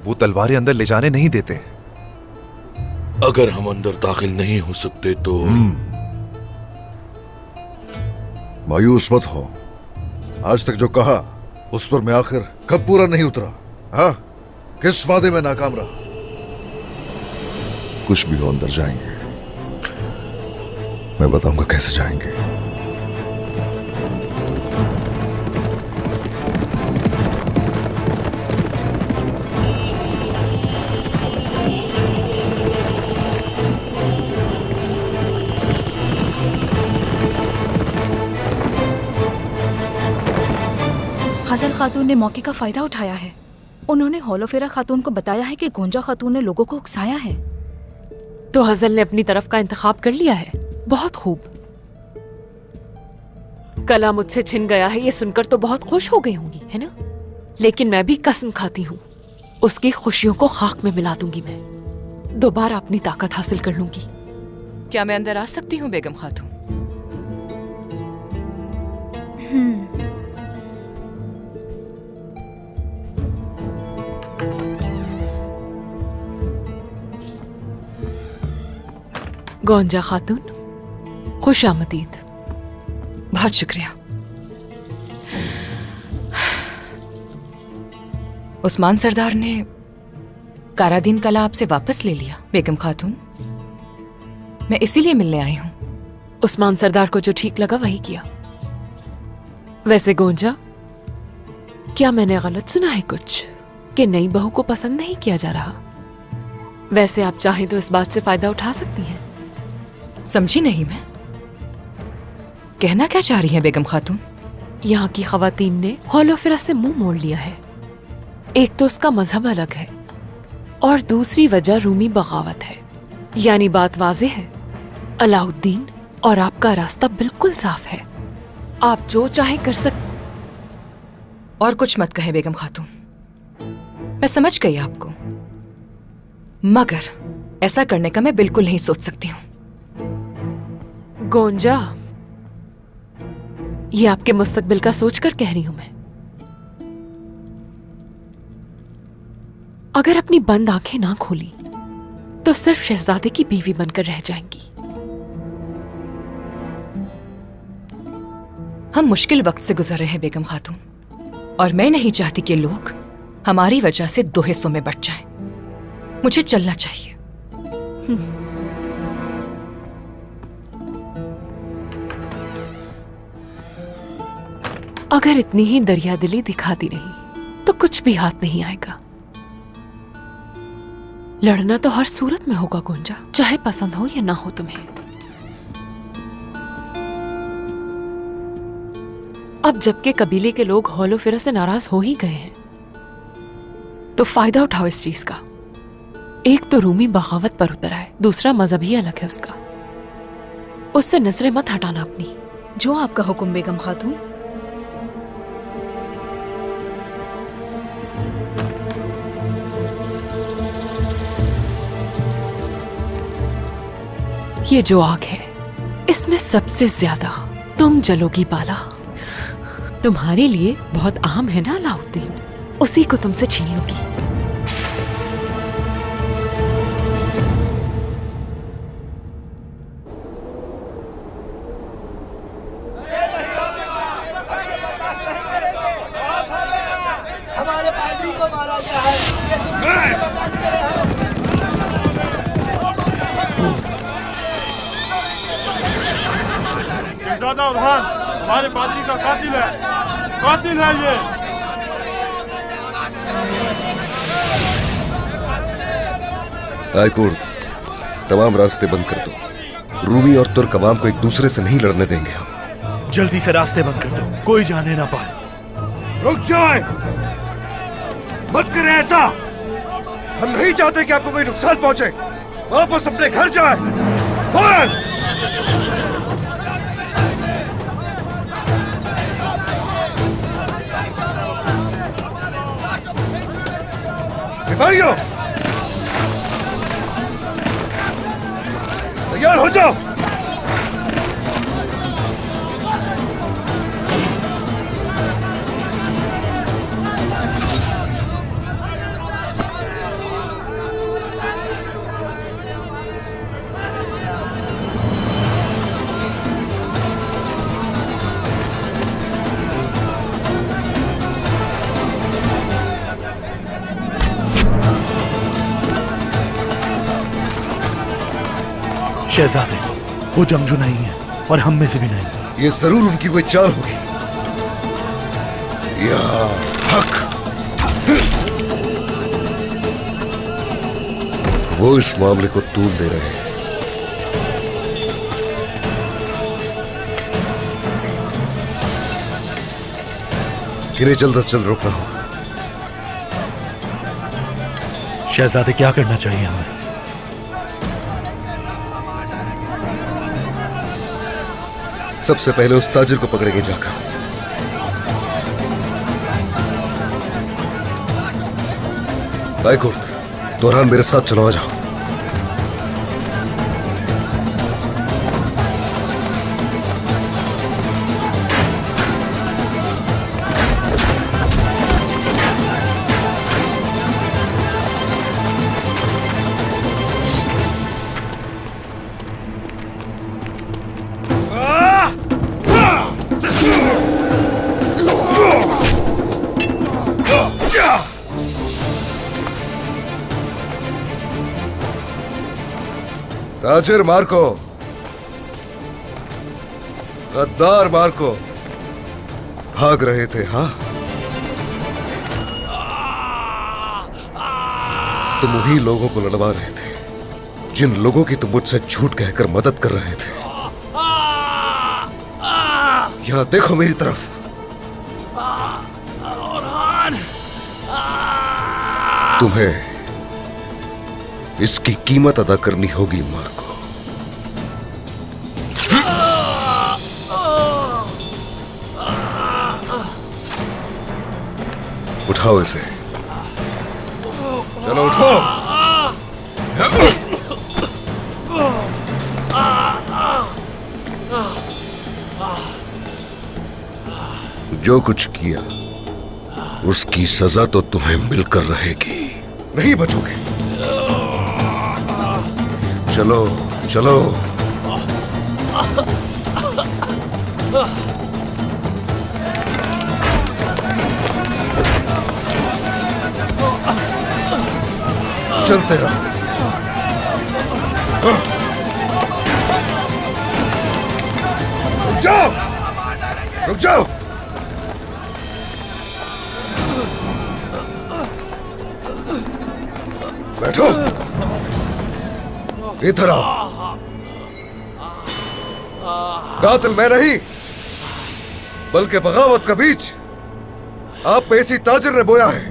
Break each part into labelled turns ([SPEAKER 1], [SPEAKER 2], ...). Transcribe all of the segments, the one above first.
[SPEAKER 1] वो तलवारें अंदर ले जाने नहीं देते।
[SPEAKER 2] अगर हम अंदर दाखिल नहीं हो सकते तो
[SPEAKER 3] मायूस मत हो। आज तक जो कहा उस पर मैं आखिर कब पूरा नहीं उतरा? हाँ, किस वादे में नाकाम रहा? कुछ भी हो, अंदर जाएंगे। मैं बताऊंगा कैसे जाएंगे।
[SPEAKER 4] हसन खातून ने मौके का फायदा उठाया है। उन्होंने होलोफेरा खातून को बताया है कि गोंजा खातून ने लोगों को उकसाया है।
[SPEAKER 5] तो हजल ने अपनी तरफ का इंतखाब कर लिया है। बहुत खूब। कला मुझसे छिन गया है ये सुनकर तो बहुत खुश हो गई होंगी, है ना? लेकिन मैं भी कसम खाती हूँ उसकी खुशियों को खाक में मिला दूंगी। मैं दोबारा अपनी ताकत हासिल कर लूंगी।
[SPEAKER 6] क्या मैं अंदर आ सकती हूँ बेगम खातून?
[SPEAKER 5] गोंजा खातून, खुश आमदीद।
[SPEAKER 6] बहुत शुक्रिया। उस्मान सरदार ने कारादीन कला आपसे वापस ले लिया बेगम खातून। मैं इसीलिए मिलने आई हूं।
[SPEAKER 5] उस्मान सरदार को जो ठीक लगा वही किया। वैसे गोंजा, क्या मैंने गलत सुना है कुछ कि नई बहू को पसंद नहीं किया जा रहा? वैसे आप चाहें तो इस बात से फायदा उठा सकती हैं।
[SPEAKER 6] समझी नहीं मैं। कहना क्या चाह रही है बेगम खातून?
[SPEAKER 5] यहाँ की खवातीन ने होलोफेरा से मुंह मोड़ लिया है। एक तो उसका मजहब अलग है और दूसरी वजह रूमी बगावत है। यानी बात वाज़ेह है, अलाउद्दीन और आपका रास्ता बिल्कुल साफ है। आप जो चाहे कर
[SPEAKER 6] और कुछ मत कहे बेगम खातून। मैं समझ गई आपको, मगर ऐसा करने का मैं बिल्कुल नहीं सोच सकती हूँ।
[SPEAKER 5] गोंजा, ये आपके मुस्तकबिल का सोचकर कह रही हूं मैं। अगर अपनी बंद आंखें ना खोली तो सिर्फ शहजादे की बीवी बनकर रह जाएंगी।
[SPEAKER 6] हम मुश्किल वक्त से गुजर रहे हैं बेगम खातून, और मैं नहीं चाहती कि लोग हमारी वजह से दो हिस्सों में बंट जाएं। मुझे चलना चाहिए।
[SPEAKER 5] अगर इतनी ही दरियादिली दिखाती रही तो कुछ भी हाथ नहीं आएगा। लड़ना तो हर सूरत में होगा गोंजा, चाहे पसंद हो या ना हो तुम्हें। अब जबकि कबीले के लोग होलोफेरा से नाराज हो ही गए हैं तो फायदा उठाओ इस चीज का। एक तो रूमी बगावत पर उतर है, दूसरा मजहब ही अलग है उसका। उससे नजरें मत हटाना अपनी।
[SPEAKER 4] जो आपका हुक्म बेगम खातून।
[SPEAKER 5] ये जो आग है इसमें सबसे ज्यादा तुम जलोगी बाला। तुम्हारे लिए बहुत अहम है ना अलाउद्दीन, उसी को तुमसे छीन लूंगी।
[SPEAKER 7] हमारे पादरी को मारा गया है।
[SPEAKER 8] शहजादा उर्हान हमारे पादरी का कातिल है। कातिल है ये।
[SPEAKER 3] आयकुर्द, तमाम रास्ते बंद कर दो। रूमी और तुर्क अवाम को एक दूसरे से नहीं लड़ने देंगे हम।
[SPEAKER 8] जल्दी से रास्ते बंद कर दो, कोई जाने ना पाए।
[SPEAKER 1] रुक जाए, मत करें ऐसा। हम नहीं चाहते कि आपको कोई नुकसान पहुंचे। वापस अपने घर जाए फौरन। सिपाहियों, तैयार हो जाओ।
[SPEAKER 9] शहजादे, वो जंगजू नहीं है और हम में से भी नहीं।
[SPEAKER 3] ये जरूर उनकी कोई चाल होगी। या हक, वो इस मामले को तूल दे रहे हैं। इन्हें जल्द से जल्द रोकना हो।
[SPEAKER 9] शहजादे, क्या करना चाहिए हमें?
[SPEAKER 3] सबसे पहले उस ताजिर को पकड़ेंगे जाकर। बाइकुर्त, दोहरान मेरे साथ चलो, आ जाओ। ताजिर मार्को, गद्दार मार्को, भाग रहे थे। हाँ, तुम उन्हीं लोगों को लड़वा रहे थे जिन लोगों की तुम मुझसे झूठ कहकर मदद कर रहे थे। यहां देखो मेरी तरफ। तुम्हें इसकी कीमत अदा करनी होगी मार्को। उठाओ इसे, चलो उठाओ। जो कुछ किया उसकी सजा तो तुम्हें मिलकर रहेगी, नहीं बचोगे। चलो चलो। चलते रहो। रुक जाओ, रुक जाओ। बैठो, इधर आओ। कातिल मैं नहीं, बल्कि बगावत का बीज आप पे इसी ताजिर ने बोया है।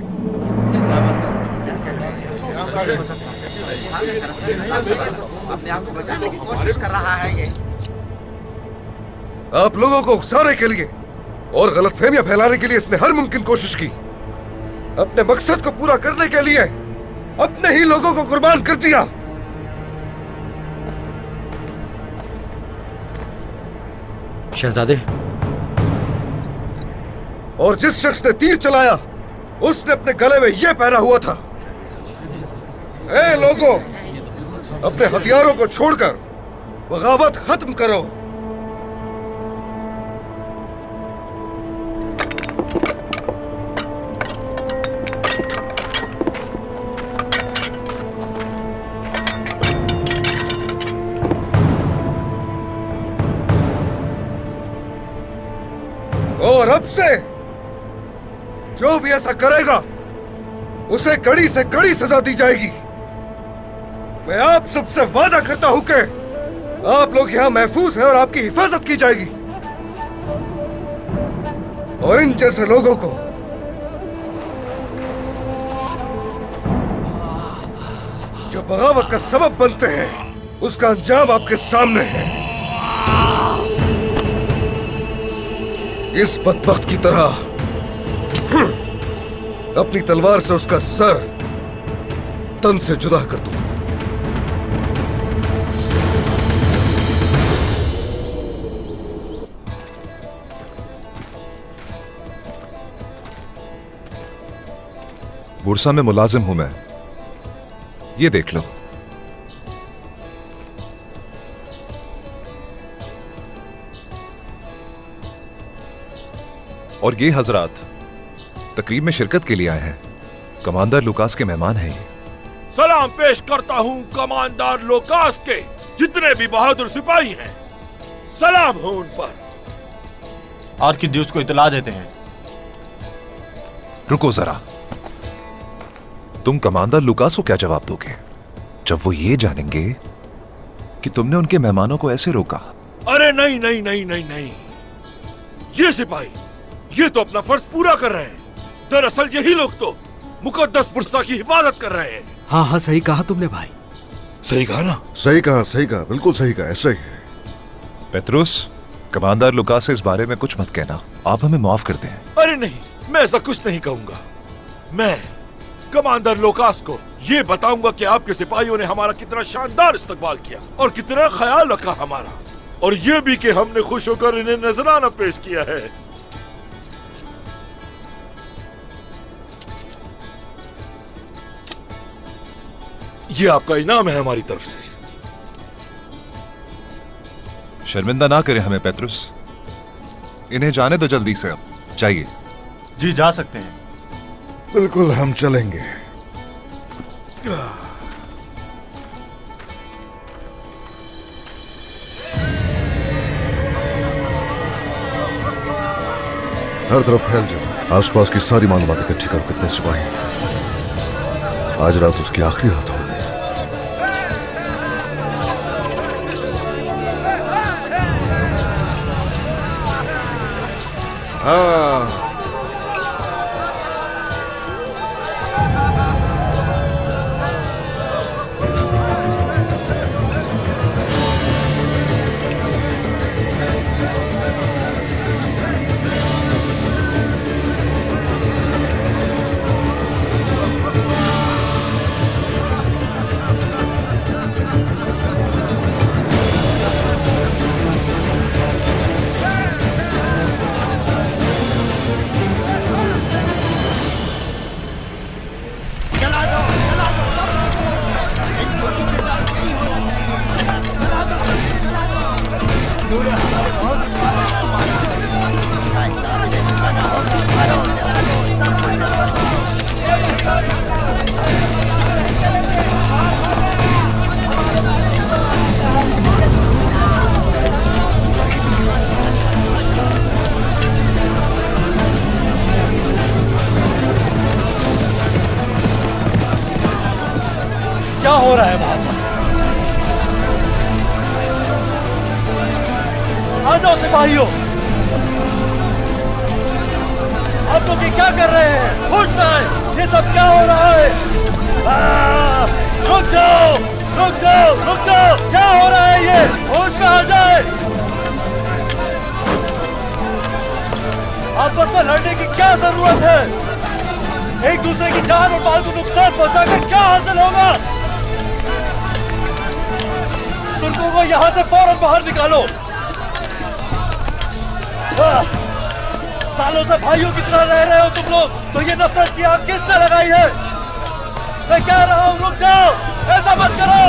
[SPEAKER 7] अपने आप को बचाने की कोशिश कर रहा है ये।
[SPEAKER 3] आप लोगों को उकसाने के लिए और गलतफहमियां फैलाने के लिए इसने हर मुमकिन कोशिश की। अपने मकसद को पूरा करने के लिए अपने ही लोगों को कुर्बान कर दिया।
[SPEAKER 10] शहजादे,
[SPEAKER 3] और जिस शख्स ने तीर चलाया उसने अपने गले में यह पहना हुआ था। ए लोगों, अपने हथियारों को छोड़कर बगावत खत्म करो। और अब से जो भी ऐसा करेगा उसे कड़ी से कड़ी सजा दी जाएगी। मैं आप सबसे वादा करता हूं कि आप लोग यहां महफूज हैं और आपकी हिफाजत की जाएगी। और इन जैसे लोगों को जो बगावत का सबब बनते हैं उसका अंजाम आपके सामने है। इस बदबख्त की तरह अपनी तलवार से उसका सर तन से जुदा कर दूंगा।
[SPEAKER 11] बुरसा में मुलाजिम हूं मैं, ये देख लो। और ये हजरात तकरीब में शिरकत के लिए आए हैं। कमांडर लुकास के मेहमान हैं ये।
[SPEAKER 2] सलाम पेश करता हूँ कमांडर लुकास के, जितने भी बहादुर सिपाही हैं, सलाम हो उन पर।
[SPEAKER 8] आर्किड्यूस को इतला देते हैं।
[SPEAKER 11] रुको जरा, तुम कमांडर लुकास को क्या जवाब दोगे जब वो ये जानेंगे कि तुमने उनके मेहमानों को ऐसे रोका?
[SPEAKER 2] अरे नहीं नहीं नहीं नहीं नहीं, ये सिपाही ये तो अपना फर्ज पूरा कर रहे हैं। दरअसल यही लोग तो मुकद्दस बुर्सा की हिफाजत कर रहे हैं।
[SPEAKER 9] हाँ हाँ, सही कहा तुमने भाई।
[SPEAKER 2] सही कहा ना?
[SPEAKER 3] सही कहा, बिल्कुल सही कहा, ऐसा ही है।
[SPEAKER 11] पेट्रोस, कमांडर लुकास से इस बारे में कुछ मत कहना, आप हमें माफ कर दें।
[SPEAKER 2] अरे नहीं, मैं ऐसा कुछ नहीं कहूंगा। मैं कमांडर लुकास को ये बताऊंगा कि आपके सिपाहियों ने हमारा कितना शानदार इस्तकबाल किया और कितना ख्याल रखा हमारा, और ये भी कि हमने खुश होकर इन्हें नजराना पेश किया है। ये आपका इनाम है हमारी तरफ से।
[SPEAKER 11] शर्मिंदा ना करें हमें पेट्रोस, इन्हें जाने दो जल्दी से, अब चाहिए।
[SPEAKER 8] जी जा सकते हैं।
[SPEAKER 3] बिल्कुल, हम चलेंगे। हर तरफ फैल जाओ, आसपास की सारी मालूमात इकट्ठी करो। कितने सिपाही हैं? आज रात उसकी आखिरी रात होगी। हाँ,
[SPEAKER 10] क्या हो रहा है वहां पर? आ जाओ सिपाहियों, आप लोग ये क्या कर रहे हैं? होश में आए, ये सब क्या हो रहा है? रुक जाओ, रुक जाओ, रुक जाओ, क्या हो रहा है ये? होश में आ जाए। आपस में लड़ने की क्या जरूरत है? एक दूसरे की जान और माल को नुकसान पहुंचाकर क्या हासिल होगा? तुर्कों को यहां से फौरन बाहर निकालो। सालों से भाइयों की तरह रह रहे हो तुम लोग, तो ये नफरत की आग किसने लगाई है? मैं कह रहा हूं रुक जाओ, ऐसा मत करो।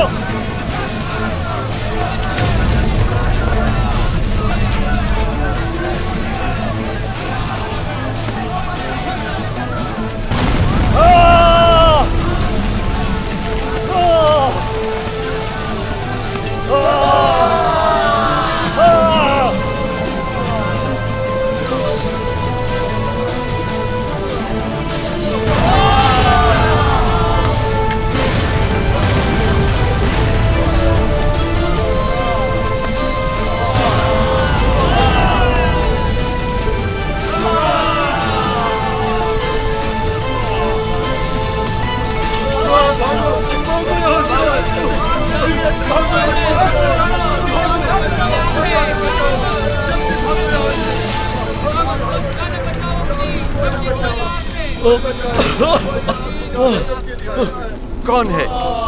[SPEAKER 1] कौन है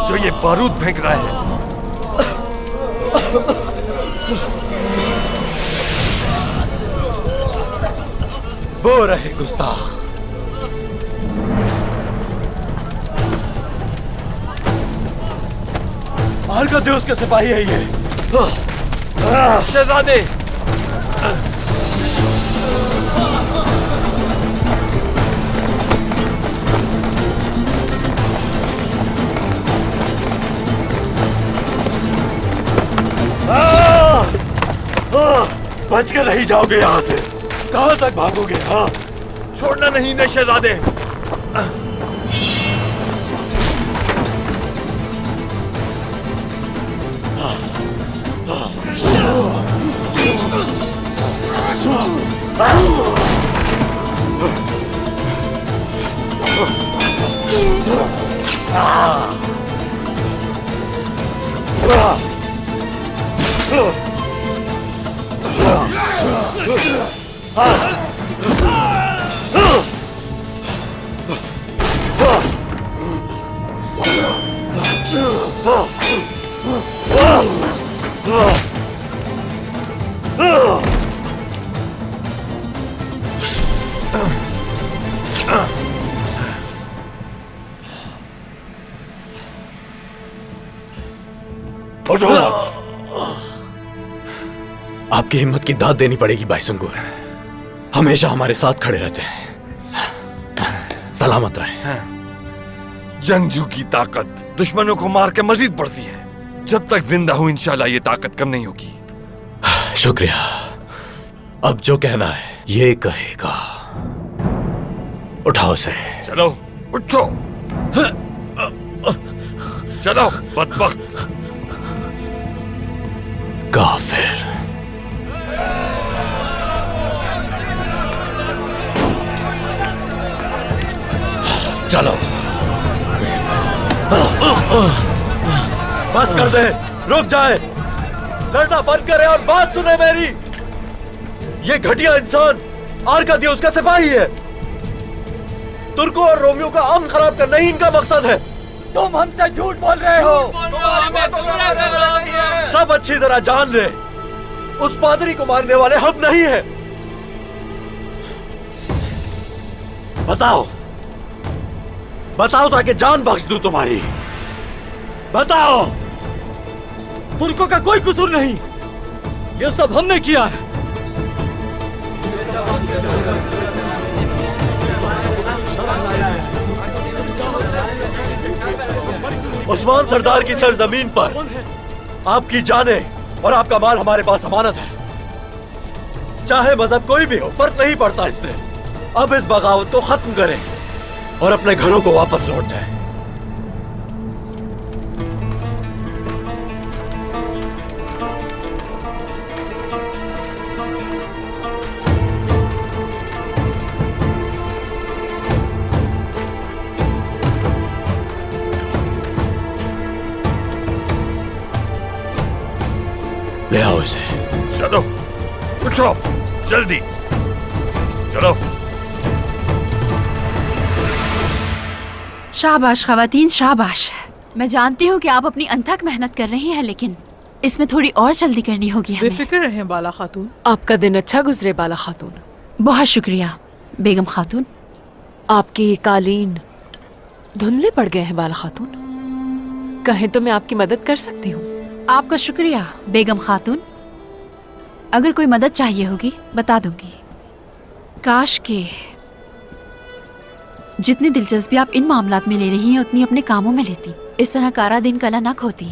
[SPEAKER 1] जो ये बारूद फेंक रहा है? वो रहे गुस्ताख।
[SPEAKER 10] आर्कादियुस के सिपाही है ये। शहजादे, बच के नहीं जाओगे यहाँ से। कहाँ तक भागोगे? हाँ,
[SPEAKER 2] छोड़ना नहीं ने शहजादे।
[SPEAKER 10] आपकी हिम्मत की दाद देनी पड़ेगी भाई संगूर। हमेशा हमारे साथ खड़े रहते हैं। सलामत रहे।
[SPEAKER 2] जंगजू की ताकत दुश्मनों को मार के मजीद बढ़ती है। जब तक जिंदा हूं इंशाल्लाह ये ताकत कम नहीं होगी।
[SPEAKER 10] शुक्रिया। अब जो कहना है ये कहेगा। उठाओ से।
[SPEAKER 2] चलो उठो। चलो बदबख्त
[SPEAKER 10] काफिर। चलो।
[SPEAKER 12] बस कर दे, रुक जाए, लड़ना बंद करे और बात सुने मेरी। ये घटिया इंसान आर्कादियुस का सिपाही है। तुर्कों और रोमियों का अमन खराब करना ही इनका मकसद है। तुम हमसे झूठ बोल रहे हो। सब अच्छी तरह जान ले, उस पादरी को मारने वाले हम नहीं हैं। बताओ, बताओ ताकि जान बख्श दूं तुम्हारी। बताओ। तुर्कों का कोई कसूर नहीं, ये सब हमने किया है। उस्मान सरदार की सरजमीन पर आपकी जानें और आपका माल हमारे पास अमानत है। चाहे मजहब कोई भी हो, फर्क नहीं पड़ता इससे। अब इस बगावत को खत्म करें और अपने घरों को वापस लौट जाएं। ले आओ इसे।
[SPEAKER 2] चलो उठो जल्दी। चलो।
[SPEAKER 13] शाबाश खवातीन, शाबाश। मैं जानती हूँ कि आप अपनी अनथक मेहनत कर रही हैं, लेकिन इसमें थोड़ी और जल्दी करनी होगी हमें।
[SPEAKER 5] बेफिक्र रहें बाला खातून। आपका दिन अच्छा गुजरे बाला खातून।
[SPEAKER 13] बहुत शुक्रिया बेगम खातून।
[SPEAKER 5] आपके ये कालीन धुंधले पड़ गए हैं बाला खातून। कहें तो मैं आपकी मदद कर सकती हूँ।
[SPEAKER 13] आपका शुक्रिया बेगम खातून। अगर कोई मदद चाहिए होगी बता दूंगी। काश के जितनी दिलचस्पी आप इन मामलात में ले रही हैं उतनी अपने कामों में लेती, इस तरह कारा दिन कला न खोती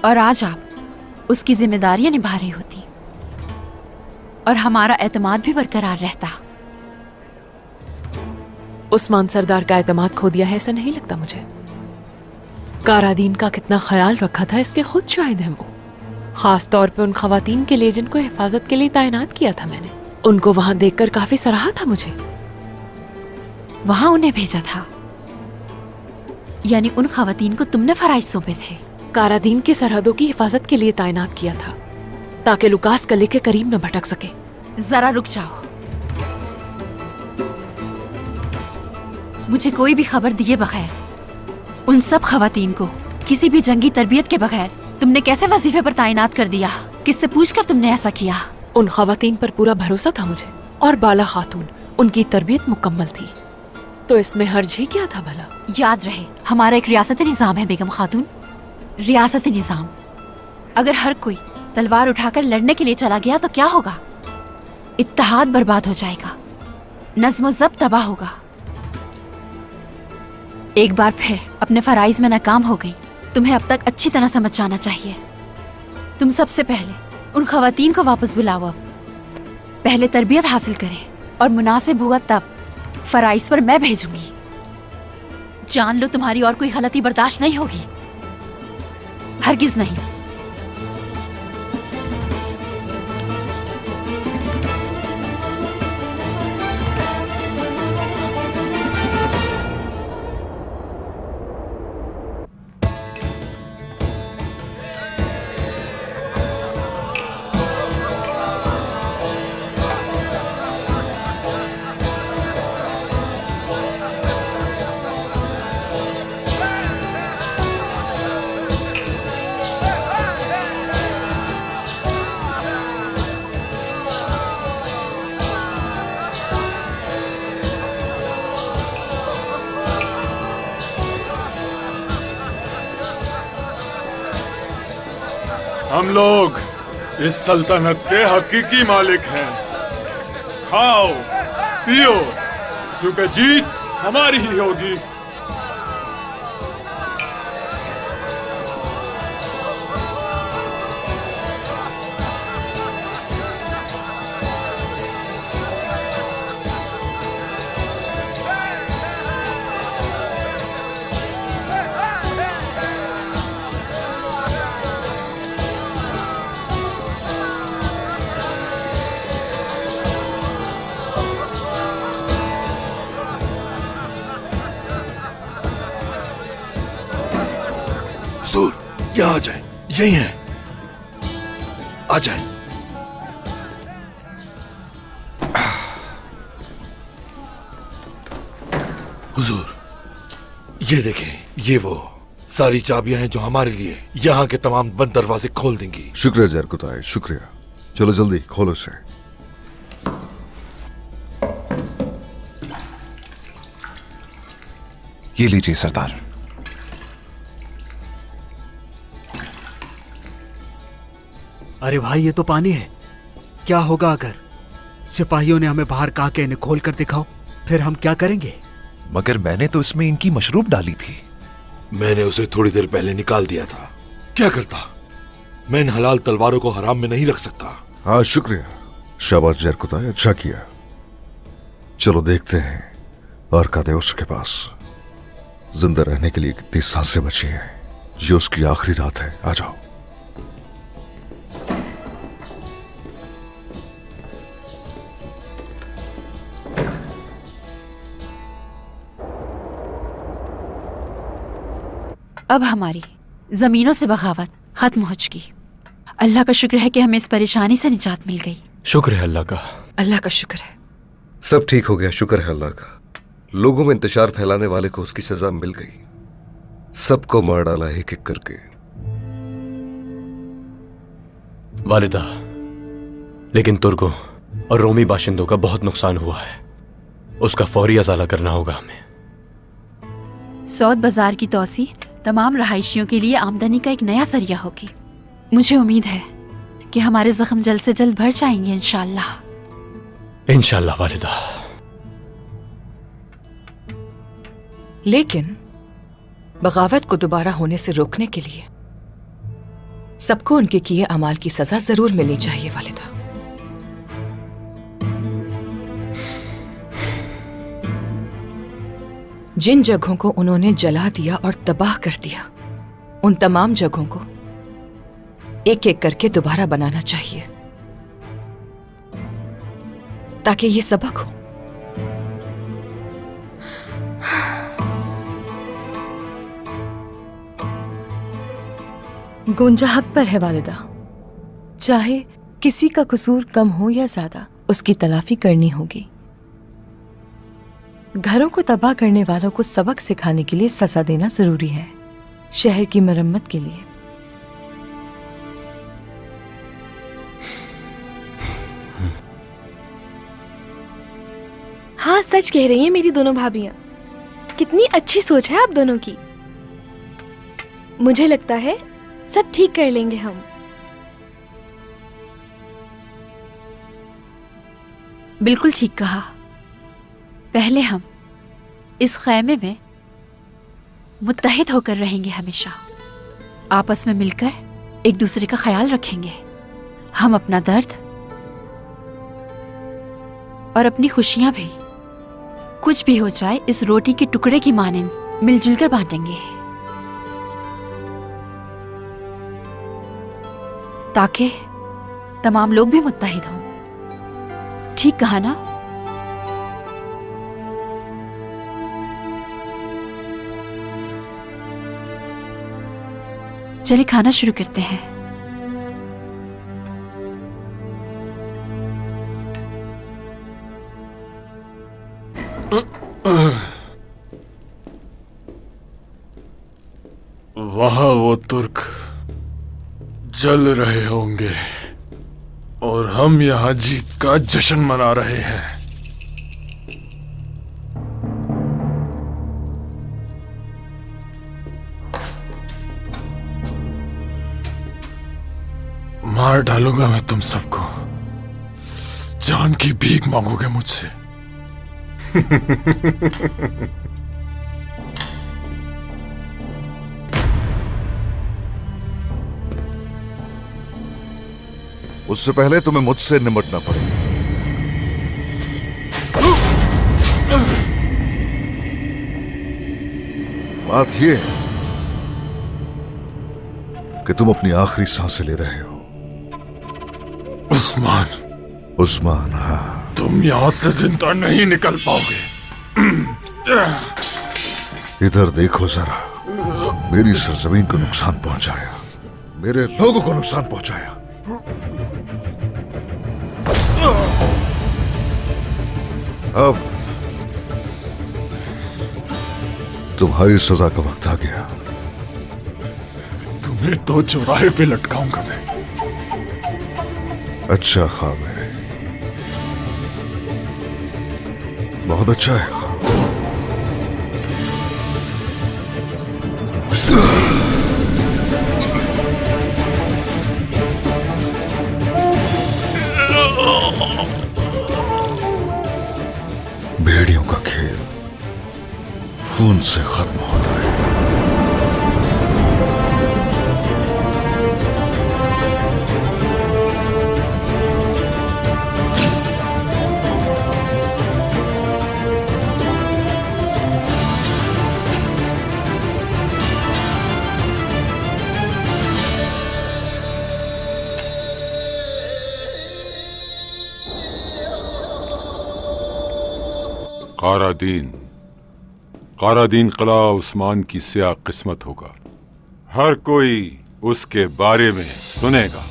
[SPEAKER 13] और आज आप उसकी जिम्मेदारियां निभा रही होती और हमारा एतमाद भी बरकरार रहता।
[SPEAKER 5] उस्मान सरदार का एतमाद खो दिया है ऐसा नहीं लगता मुझे। कारादीन का कितना ख्याल रखा था इसके खुद शाहिद हैं वो। खास तौर पे उन खवातीन के लिए जिनको हिफाजत के लिए तैनात किया था मैंने। उनको वहां देखकर काफी सराहा था मुझे।
[SPEAKER 13] वहां उन्हें भेजा था, यानी उन खवातीन को तुमने फराइज सौंपे थे।
[SPEAKER 5] कारादीन की सरहदों की हिफाजत के लिए तैनात किया था ताकि लुकास कले के करीब न भटक सके।
[SPEAKER 13] जरा रुक जाओ। मुझे कोई भी खबर दिए बगैर उन सब खवातीन को किसी भी जंगी तरबियत के बगैर तुमने कैसे वजीफे पर तैनात कर दिया? किससे पूछकर तुमने ऐसा किया?
[SPEAKER 5] उन खवातीन पर पूरा भरोसा था मुझे और बाला खातून उनकी तरबियत मुकम्मल थी, तो इसमें हर्ज ही क्या था भला?
[SPEAKER 13] याद रहे हमारा एक रियासत निज़ाम है बेगम खातून, रियासत निज़ाम। अगर हर कोई तलवार उठाकर लड़ने के लिए चला गया तो क्या होगा? इत्तेहाद बर्बाद हो जाएगा, नज़्म ज़ब्त तबाह होगा। एक बार फिर अपने फराइज में नाकाम हो गई। तुम्हें अब तक अच्छी तरह समझ जाना चाहिए। तुम सबसे पहले उन खवातीन को वापस बुलाओ। अब पहले तरबियत हासिल करें और मुनासिब हुआ तब फराइज पर मैं भेजूंगी। जान लो तुम्हारी और कोई गलती बर्दाश्त नहीं होगी, हरगिज नहीं।
[SPEAKER 8] हम लोग इस सल्तनत के हकीकी मालिक हैं। खाओ पियो, क्योंकि जीत हमारी ही होगी।
[SPEAKER 2] हुजूर, यहाँ आ जाए, यही है, आ जाए। हुजूर, ये देखें, ये वो सारी चाबियां हैं जो हमारे लिए यहाँ के तमाम बंद दरवाजे खोल देंगी।
[SPEAKER 3] शुक्रिया जरकुताई, शुक्रिया। चलो जल्दी खोलो इसे।
[SPEAKER 11] ये लीजिए सरदार।
[SPEAKER 9] अरे भाई, ये तो पानी है। क्या होगा अगर सिपाहियों ने हमें बाहर कहा कि इन्हें खोल कर दिखाओ, फिर हम क्या करेंगे?
[SPEAKER 11] मगर मैंने तो इसमें इनकी मशरूब डाली थी।
[SPEAKER 2] मैंने उसे थोड़ी देर पहले निकाल दिया था। क्या करता? मैं इन हलाल तलवारों को हराम में नहीं रख सकता।
[SPEAKER 3] हाँ शुक्रिया, शाबाश जरकुताई, अच्छा किया। चलो देखते हैं अर्कादेउस के पास जिंदा रहने के लिए कितनी सांसें बची हैं। ये उसकी आखिरी रात है। आ जाओ।
[SPEAKER 13] अब हमारी जमीनों से बगावत खत्म हो चुकी। अल्लाह का शुक्र है कि हमें इस परेशानी से निजात मिल गई।
[SPEAKER 12] शुक्र है अल्लाह का।
[SPEAKER 6] अल्लाह का शुक्र है।
[SPEAKER 3] सब ठीक हो गया, शुक्र है अल्लाह का। लोगों में इंतशार फैलाने वाले को उसकी सजा मिल गई। सबको मार डाला एक एक करके।
[SPEAKER 12] वालिदा, लेकिन तुर्कों और रोमी बाशिंदों का बहुत नुकसान हुआ है। उसका फौरी अजाला करना होगा हमें।
[SPEAKER 13] सौद बाजार की तोसी तमाम रहायशियों के लिए आमदनी का एक नया जरिया होगी। मुझे उम्मीद है कि हमारे जख्म जल्द से जल्द भर जाएंगे इंशाअल्लाह।
[SPEAKER 12] इंशाअल्लाह वालिदा।
[SPEAKER 6] लेकिन बगावत को दोबारा होने से रोकने के लिए सबको उनके किए अमाल की सजा जरूर मिलनी चाहिए वालिदा। जिन जगहों को उन्होंने जला दिया और तबाह कर दिया, उन तमाम जगहों को एक एक करके दोबारा बनाना चाहिए ताकि ये सबक हो।
[SPEAKER 4] गुंजा हक पर है वालिदा। चाहे किसी का कसूर कम हो या ज्यादा, उसकी तलाफी करनी होगी। घरों को तबाह करने वालों को सबक सिखाने के लिए सजा देना जरूरी है, शहर की मरम्मत के लिए।
[SPEAKER 14] हाँ, सच कह रही हैं मेरी दोनों भाभियां। कितनी अच्छी सोच है आप दोनों की। मुझे लगता है सब ठीक कर लेंगे हम।
[SPEAKER 13] बिल्कुल ठीक कहा। पहले हम इस खैमे में मुत्तहिद होकर रहेंगे, हमेशा आपस में मिलकर एक दूसरे का ख्याल रखेंगे। हम अपना दर्द और अपनी खुशियां भी, कुछ भी हो जाए, इस रोटी के टुकड़े की मानिंद मिलजुल कर बांटेंगे, ताकि तमाम लोग भी मुत्तहिद हों। ठीक कहा ना? चलिए खाना शुरू करते हैं।
[SPEAKER 8] वहां वो तुर्क जल रहे होंगे और हम यहां जीत का जश्न मना रहे हैं। मार डालूंगा मैं तुम सबको, जान की भीख मांगोगे मुझसे।
[SPEAKER 3] उससे पहले तुम्हें मुझसे निपटना पड़ेगा। बात यह है कि तुम अपनी आखिरी सांसें ले रहे हो। उस्मान, हाँ।
[SPEAKER 8] तुम यहां से जिंदा नहीं निकल पाओगे।
[SPEAKER 3] इधर देखो जरा, मेरी सरजमीन को नुकसान पहुंचाया, मेरे लोगों को नुकसान पहुंचाया। अब तुम्हारी सजा का वक्त आ गया।
[SPEAKER 8] तुम्हें तो चौराहे पे लटकाऊंगा मैं।
[SPEAKER 3] अच्छा ख्वाब है, बहुत अच्छा है ख्वाब। भेड़ियों का खेल खून से खत्म होता है।
[SPEAKER 15] कारादीन किला उस्मान की स्याह किस्मत होगा। हर कोई उसके बारे में सुनेगा।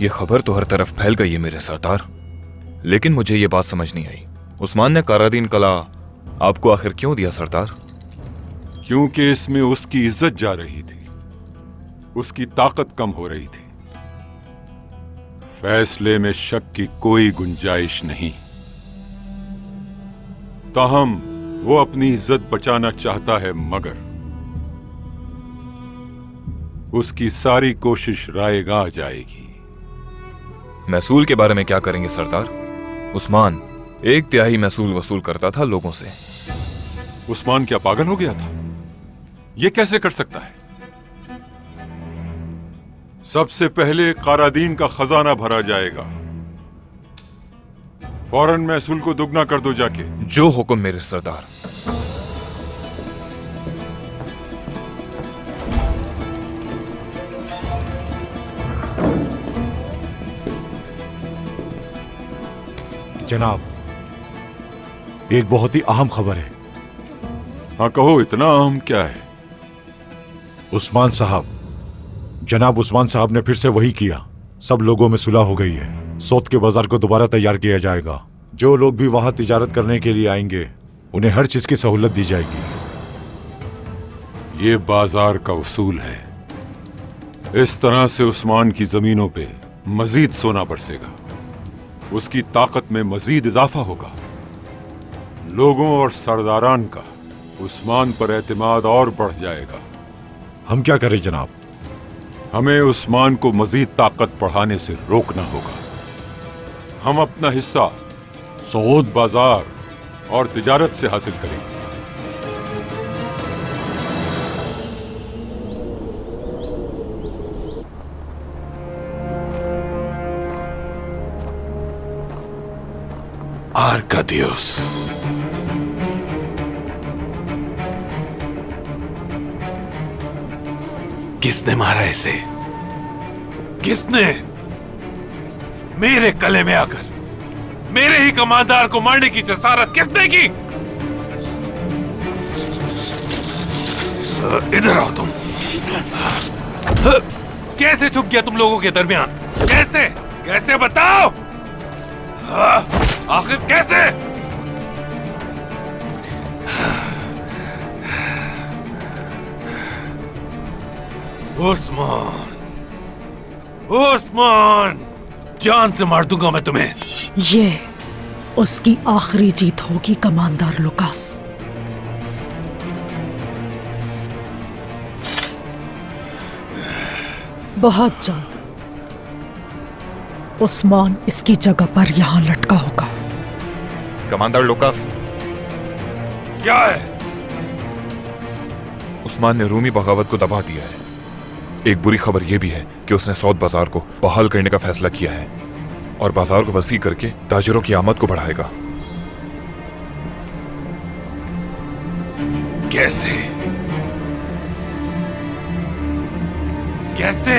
[SPEAKER 16] ये खबर तो हर तरफ फैल गई है मेरे सरदार, लेकिन मुझे ये बात समझ नहीं आई, उस्मान ने कारादीन किला आपको आखिर क्यों दिया सरदार?
[SPEAKER 15] क्योंकि इसमें उसकी इज्जत जा रही थी, उसकी ताकत कम हो रही थी। फैसले में शक की कोई गुंजाइश नहीं। ताहम वो अपनी इज्जत बचाना चाहता है, मगर उसकी सारी कोशिश रायगा जाएगी।
[SPEAKER 16] महसूल के बारे में क्या करेंगे सरदार? उस्मान 1/3 महसूल वसूल करता था लोगों से।
[SPEAKER 15] उस्मान क्या पागल हो गया था? ये कैसे कर सकता है? सबसे पहले कारादीन का खजाना भरा जाएगा। फौरन महसूल को दुगना कर दो जाके।
[SPEAKER 16] जो हुक्म मेरे सरदार।
[SPEAKER 17] जनाब, एक बहुत ही अहम खबर है।
[SPEAKER 15] हाँ कहो, इतना अहम क्या है?
[SPEAKER 17] उस्मान साहब, जनाब उस्मान साहब ने फिर से वही किया। सब लोगों में सुलह हो गई है। सौत के बाजार को दोबारा तैयार किया जाएगा। जो लोग भी वहां तिजारत करने के लिए आएंगे, उन्हें हर चीज की सहूलत दी जाएगी।
[SPEAKER 15] ये बाजार का उसूल है। इस तरह से उस्मान की जमीनों पे मजीद सोना बरसेगा, उसकी ताकत में मजीद इजाफा होगा। लोगों और सरदारान का उस्मान पर एतमाद और बढ़ जाएगा।
[SPEAKER 17] हम क्या करें जनाब?
[SPEAKER 15] हमें उस्मान को मजीद ताकत बढ़ाने से रोकना होगा। हम अपना हिस्सा सऊद बाजार और तिजारत से हासिल करेंगे।
[SPEAKER 18] आर्कादियुस। किसने मारा इसे? किसने? मेरे कले में आकर मेरे ही कमांडर को मारने की जसारत किसने की? इधर आओ तुम। कैसे छुप गया तुम लोगों के दरमियान? कैसे? कैसे बताओ? आखिर कैसे? उस्मान, उस्मान, जान से मार दूंगा मैं तुम्हें।
[SPEAKER 19] ये उसकी आखिरी जीत होगी कमांडर लुकास। बहुत जल्द उस्मान इसकी जगह पर यहां लटका होगा।
[SPEAKER 16] कमांडर लुकास,
[SPEAKER 18] क्या है?
[SPEAKER 16] उस्मान ने रूमी बगावत को दबा दिया है। एक बुरी खबर यह भी है कि उसने सौद बाजार को बहाल करने का फैसला किया है और बाजार को वसी करके ताजिरों की आमद को बढ़ाएगा।
[SPEAKER 18] कैसे? कैसे?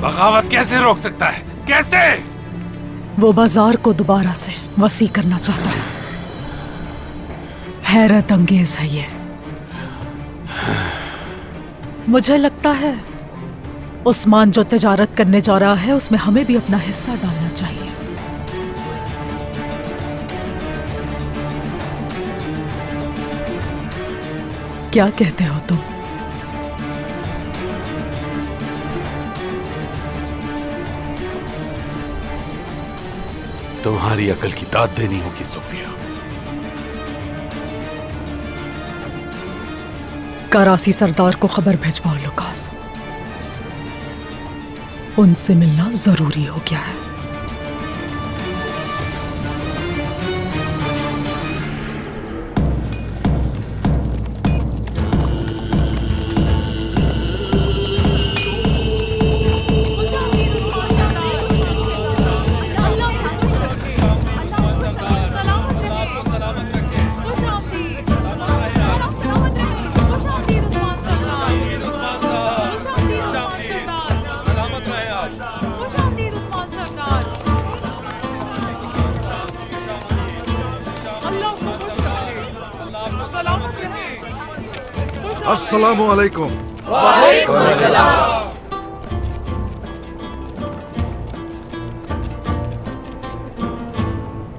[SPEAKER 18] बगावत कैसे रोक सकता है? कैसे?
[SPEAKER 19] वो बाजार को दोबारा से वसी करना चाहता है। हैरत अंगेज है ये। मुझे लगता है उस्मान जो तिजारत करने जा रहा है उसमें हमें भी अपना हिस्सा डालना चाहिए। क्या कहते हो तुम?
[SPEAKER 18] तुम्हारी अकल की दाद देनी होगी सोफिया।
[SPEAKER 19] करासी सरदार को खबर भिजवाओ लुकास। उनसे मिलना जरूरी हो गया है।
[SPEAKER 3] अस्सलामु अलैकुम।
[SPEAKER 7] वालेकुम अस्सलाम।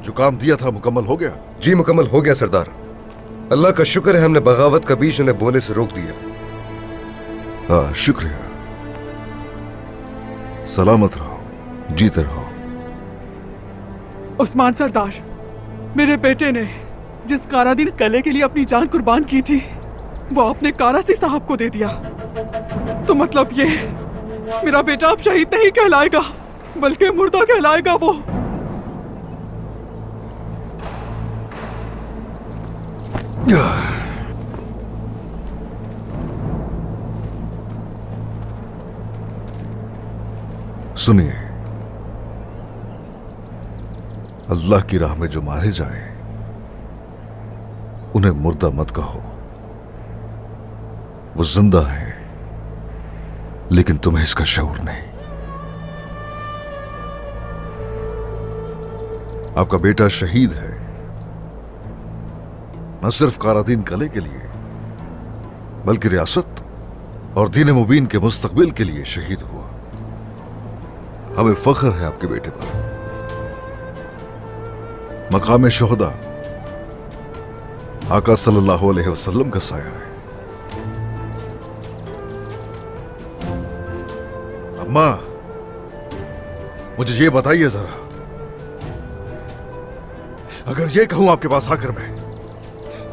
[SPEAKER 3] जो काम दिया था मुकम्मल हो गया? जी मुकम्मल हो गया सरदार। अल्लाह का शुक्र है हमने बगावत का बीज उन्हें बोने से रोक दिया। हाँ शुक्रिया। सलामत रहो, जीते रहो।
[SPEAKER 20] उस्मान सरदार, मेरे बेटे ने जिस कारादीन कले के लिए अपनी जान कुर्बान की थी वो आपने कारासी साहब को दे दिया। तो मतलब ये मेरा बेटा अब शहीद नहीं कहलाएगा बल्कि मुर्दा कहलाएगा। वो
[SPEAKER 3] सुनिए, अल्लाह की राह में जो मारे जाएं, उन्हें मुर्दा मत कहो। वो जिंदा है लेकिन तुम्हें इसका शऊर नहीं। आपका बेटा शहीद है, न सिर्फ कारादीन कले के लिए बल्कि रियासत और दीन मुबीन के मुस्तकबिल के लिए शहीद हुआ। हमें फख्र है आपके बेटे पर। मकाम शुहदा आका सल्लल्लाहु अलैहि वसल्लम का साया है। अम्मा, मुझे ये बताइए जरा, अगर ये कहूं आपके पास आकर मैं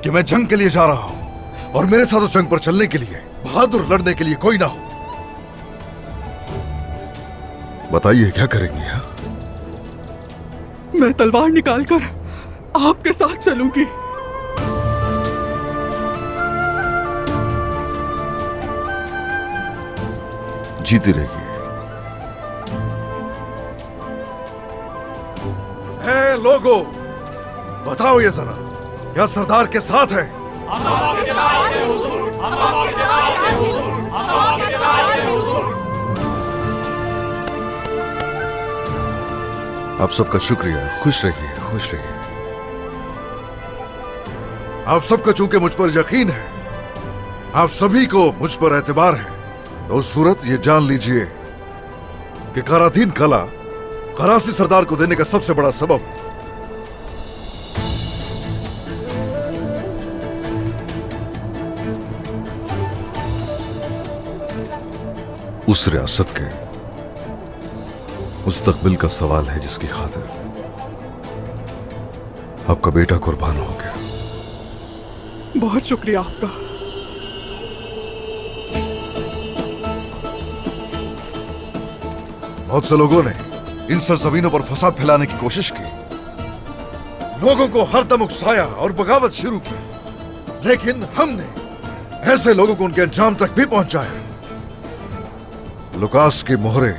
[SPEAKER 3] कि मैं जंग के लिए जा रहा हूं और मेरे साथ उस जंग पर चलने के लिए, बहादुर लड़ने के लिए कोई ना हो, बताइए क्या करेंगी? हाँ?
[SPEAKER 20] मैं तलवार निकालकर आपके साथ चलूंगी।
[SPEAKER 3] जीती रहिए। लोगों, बताओ ये जरा, क्या सरदार के साथ है? आप सबका शुक्रिया। खुश रहिए, खुश रहिए। आप सबका चूंकि मुझ पर यकीन है, आप सभी को मुझ पर एतबार है, तो उस सूरत ये जान लीजिए कि काराधीन कला करासी सरदार को देने का सबसे बड़ा सबब उस रियासत के मुस्तकबिल का सवाल है जिसकी खातिर आपका बेटा कुर्बान हो गया।
[SPEAKER 20] बहुत शुक्रिया आपका।
[SPEAKER 3] बहुत से लोगों ने इन सरजमीनों पर फसाद फैलाने की कोशिश की, लोगों को हर दम उकसाया और बगावत शुरू की, लेकिन हमने ऐसे लोगों को उनके अंजाम तक भी पहुंचाया। लुकास के मोहरे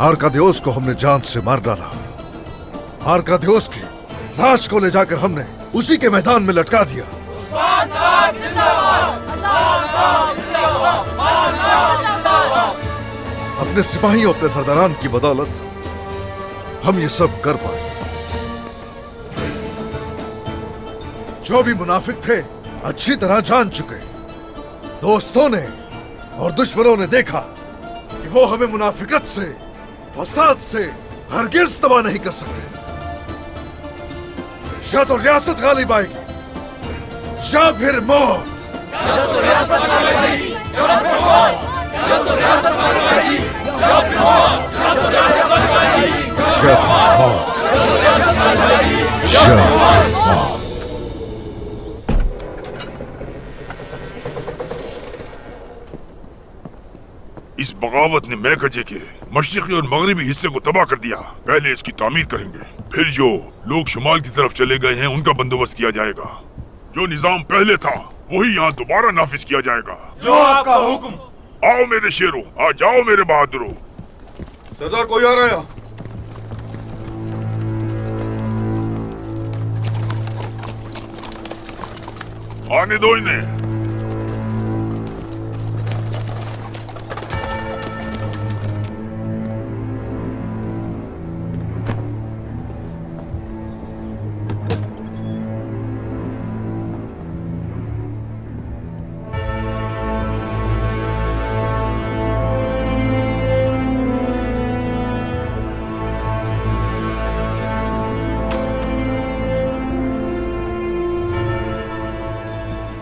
[SPEAKER 3] आर्कादियोस को हमने जान से मार डाला। आर्कादियोस की लाश को ले जाकर हमने उसी के मैदान में लटका दिया। अपने सिपाहियों, अपने सरदारान की बदौलत हम ये सब कर पाए। जो भी मुनाफिक थे अच्छी तरह जान चुके। दोस्तों ने और दुश्मनों ने देखा कि वो हमें मुनाफिकत से, फसाद से हरगिज तबाह नहीं कर सकते। या तो रियासत गालिब आएगी या फिर मौत। या तो रियासत गालिब आएगी या फिर मौत। या तो रियासत गालिब आएगी या फिर मौत। या तो रियासत गालिब आएगी या फिर मौत। या तो रियासत गालिब आएगी या फिर मौत।
[SPEAKER 15] इस बगावत ने मैकजे के मशरिकी और मगरिबी हिस्से को तबाह कर दिया। पहले इसकी तामीर करेंगे, फिर जो लोग शुमाल की तरफ चले गए हैं उनका बंदोबस्त किया जाएगा। जो निजाम पहले था वही यहाँ दोबारा नाफिज किया जाएगा।
[SPEAKER 10] जो आपका हुक्म।
[SPEAKER 15] आओ मेरे शेरों, आ जाओ मेरे बहादुरों।
[SPEAKER 3] सरदार कोई आ रहा है?
[SPEAKER 15] आने दो इन्हें।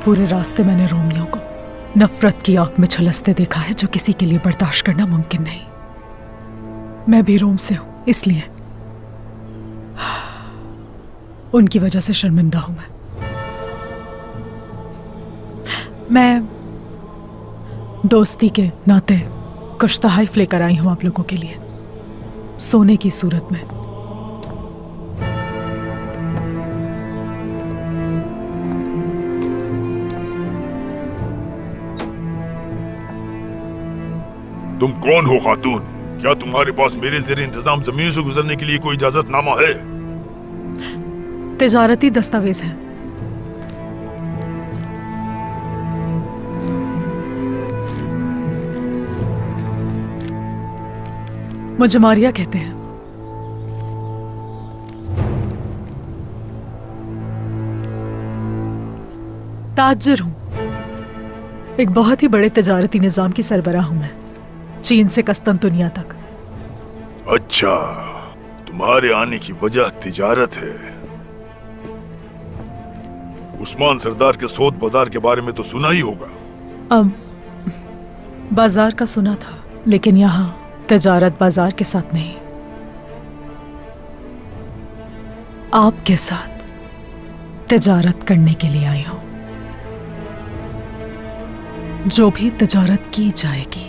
[SPEAKER 19] पूरे रास्ते मैंने रोमियो को नफरत की आग में झुलसते देखा है, जो किसी के लिए बर्दाश्त करना मुमकिन नहीं। मैं भी रोम से हूं, इसलिए उनकी वजह से शर्मिंदा हूं मैं दोस्ती के नाते कुछ तहाइफ लेकर आई हूं आप लोगों के लिए, सोने की सूरत में।
[SPEAKER 15] तुम कौन हो खातून? क्या तुम्हारे पास मेरे ज़ेरे इंतजाम जमीन से गुजरने के लिए कोई इजाजतनामा है?
[SPEAKER 19] तिजारती दस्तावेज हैं। मुझे मारिया कहते हैं। ताजिर हूं, एक बहुत ही बड़े तिजारती निजाम की सरबराह हूं मैं, चीन से कस्तंतुनिया तक।
[SPEAKER 15] अच्छा, तुम्हारे आने की वजह तिजारत है। उस्मान सरदार के सौद बाजार के बारे में तो सुना ही होगा।
[SPEAKER 19] बाजार का सुना था, लेकिन यहाँ तिजारत बाजार के साथ नहीं, आपके साथ तिजारत करने के लिए आई हूं। जो भी तिजारत की जाएगी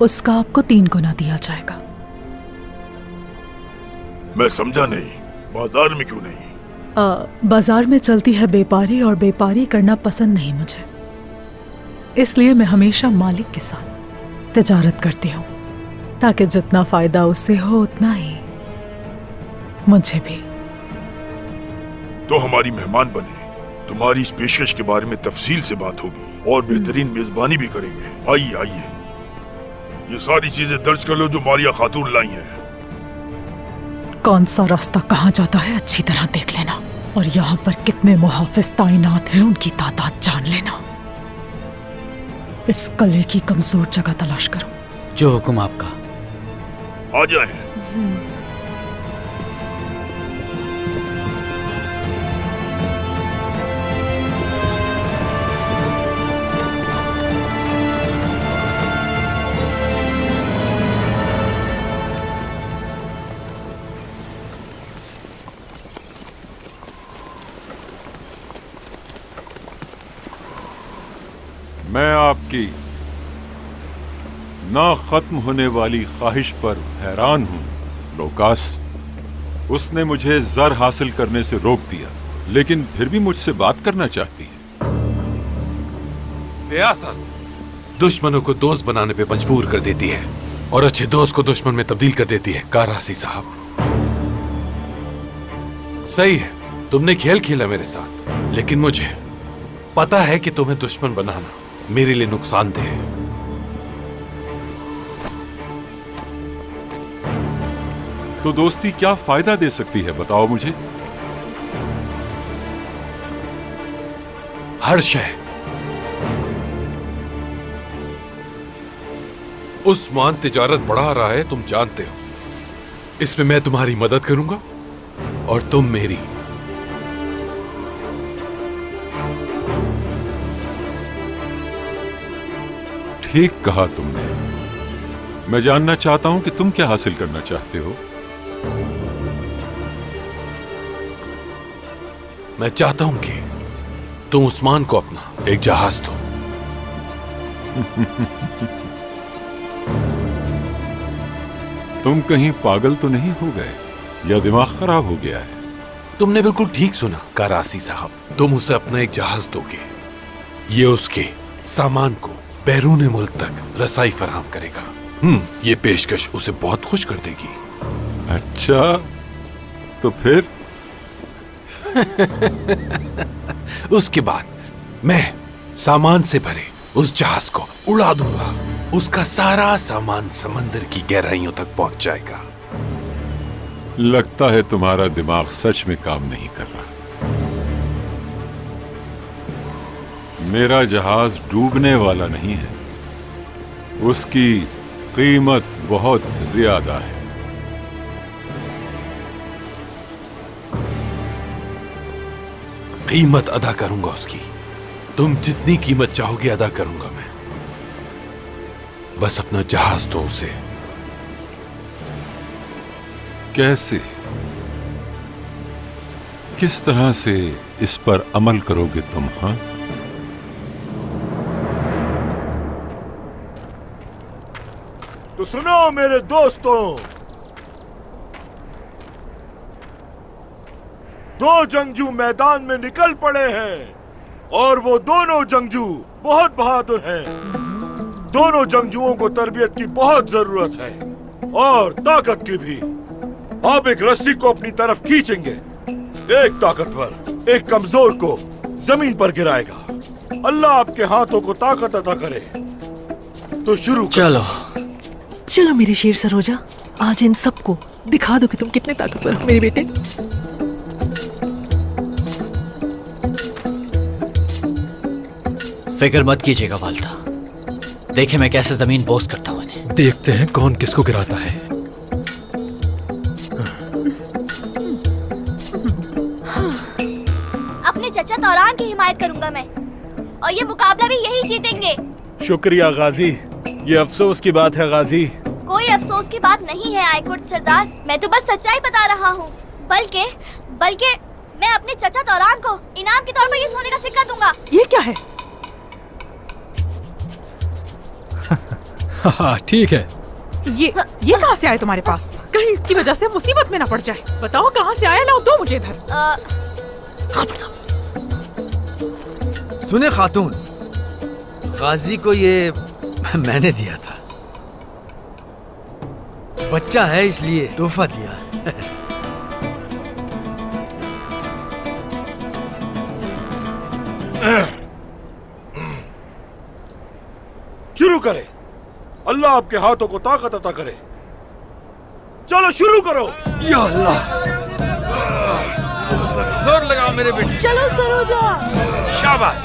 [SPEAKER 19] उसका आपको 3 गुना दिया जाएगा।
[SPEAKER 15] मैं समझा नहीं, बाजार में क्यों नहीं?
[SPEAKER 19] बाजार में चलती है बेपारी, और बेपारी करना पसंद नहीं मुझे, इसलिए मैं हमेशा मालिक के साथ तिजारत करती हूँ, ताकि जितना फायदा उससे हो उतना ही मुझे भी।
[SPEAKER 2] तो हमारी मेहमान बने, तुम्हारी इस पेशकश के बारे में तफसील से बात होगी और बेहतरीन मेजबानी भी करेंगे। आइए आइए, ये सारी चीजें दर्ज कर लो जो मारिया खातून लाई हैं।
[SPEAKER 19] कौन सा रास्ता कहाँ जाता है अच्छी तरह देख लेना, और यहाँ पर कितने मुहाफिज तैनात हैं उनकी तादाद जान लेना। इस कले की कमजोर जगह तलाश करो।
[SPEAKER 9] जो हुक्म आपका।
[SPEAKER 2] आ जाए।
[SPEAKER 15] मैं आपकी ना खत्म होने वाली ख्वाहिश पर हैरान हूं लोकास। उसने मुझे जर हासिल करने से रोक दिया, लेकिन फिर भी मुझसे बात करना चाहती है।
[SPEAKER 18] सियासत दुश्मनों को दोस्त बनाने पे मजबूर कर देती है और अच्छे दोस्त को दुश्मन में तब्दील कर देती है। कारासी साहब, सही है, तुमने खेल खेला मेरे साथ, लेकिन मुझे पता है कि तुम्हें दुश्मन बनाना मेरे लिए नुकसानदेह है।
[SPEAKER 15] तो दोस्ती क्या फायदा दे सकती है, बताओ मुझे।
[SPEAKER 18] हर शय। उस्मान तिजारत बढ़ा रहा है, तुम जानते हो। इसमें मैं तुम्हारी मदद करूंगा और तुम मेरी।
[SPEAKER 15] ठीक कहा तुमने। मैं जानना चाहता हूं कि तुम क्या हासिल करना चाहते हो।
[SPEAKER 18] मैं चाहता हूं कि तुम उस्मान को अपना एक जहाज दो।
[SPEAKER 15] तुम कहीं पागल तो नहीं हो गए या दिमाग खराब हो गया है?
[SPEAKER 18] तुमने बिल्कुल ठीक सुना कारासी साहब, तुम उसे अपना एक जहाज दोगे। ये उसके सामान को बैरून मुल्क तक रसाई फराहम करेगा। ये पेशकश उसे बहुत खुश कर देगी।
[SPEAKER 15] अच्छा, तो फिर?
[SPEAKER 18] उसके बाद मैं सामान से भरे उस जहाज को उड़ा दूंगा। उसका सारा सामान समंदर की गहराइयों तक पहुंच जाएगा।
[SPEAKER 15] लगता है तुम्हारा दिमाग सच में काम नहीं कर रहा। मेरा जहाज डूबने वाला नहीं है, उसकी कीमत बहुत ज्यादा है।
[SPEAKER 18] कीमत अदा करूंगा उसकी। तुम जितनी कीमत चाहोगे अदा करूंगा मैं। बस अपना जहाज दो उसे।
[SPEAKER 15] कैसे, किस तरह से इस पर अमल करोगे तुम? हाँ,
[SPEAKER 2] तो सुनो मेरे दोस्तों, दो जंगजू मैदान में निकल पड़े हैं और वो दोनों जंगजू बहुत बहादुर हैं। दोनों जंगजुओं को तरबियत की बहुत जरूरत है और ताकत की भी। आप एक रस्सी को अपनी तरफ खींचेंगे, एक ताकतवर एक कमजोर को जमीन पर गिराएगा। अल्लाह आपके हाथों को ताकत अता करे। तो शुरू
[SPEAKER 20] चलो चलो मेरे शेर सरोजा, आज इन सबको दिखा दो कि तुम कितने ताकतवर हो मेरे बेटे।
[SPEAKER 21] फिक्र मत कीजिएगा वाल्दा, देखे मैं कैसे जमीन बोस करता हूँ इन्हें।
[SPEAKER 18] देखते हैं कौन किसको गिराता है।
[SPEAKER 22] अपने चचा तौरान की हिमायत करूंगा मैं, और ये मुकाबला भी यही जीतेंगे।
[SPEAKER 12] शुक्रिया गाजी, ये अफसोस की बात है गाजी।
[SPEAKER 22] कोई अफसोस की बात नहीं है आयकुट सरदार, मैं तो बस सच्चाई बता रहा हूँ। बल्कि मैं अपने चचा तौरान को इनाम के तौर पर ये सोने का सिक्का दूंगा।
[SPEAKER 20] ये क्या है?
[SPEAKER 9] हाँ ठीक है।
[SPEAKER 20] ये कहाँ से आए तुम्हारे पास? कहीं इसकी वजह से मुसीबत में ना पड़ जाए। बताओ कहाँ से आया, लाओ दो मुझे इधर।
[SPEAKER 10] सुने खातून, गाजी को ये मैंने दिया था। बच्चा है इसलिए तोहफा दिया।
[SPEAKER 2] करे। अल्लाह आपके हाथों को ताकत अता करे। चलो शुरू करो।
[SPEAKER 12] या अल्लाह, जोर लगाओ मेरे बेटे।
[SPEAKER 19] चलो सरोजा।
[SPEAKER 12] शाबाश।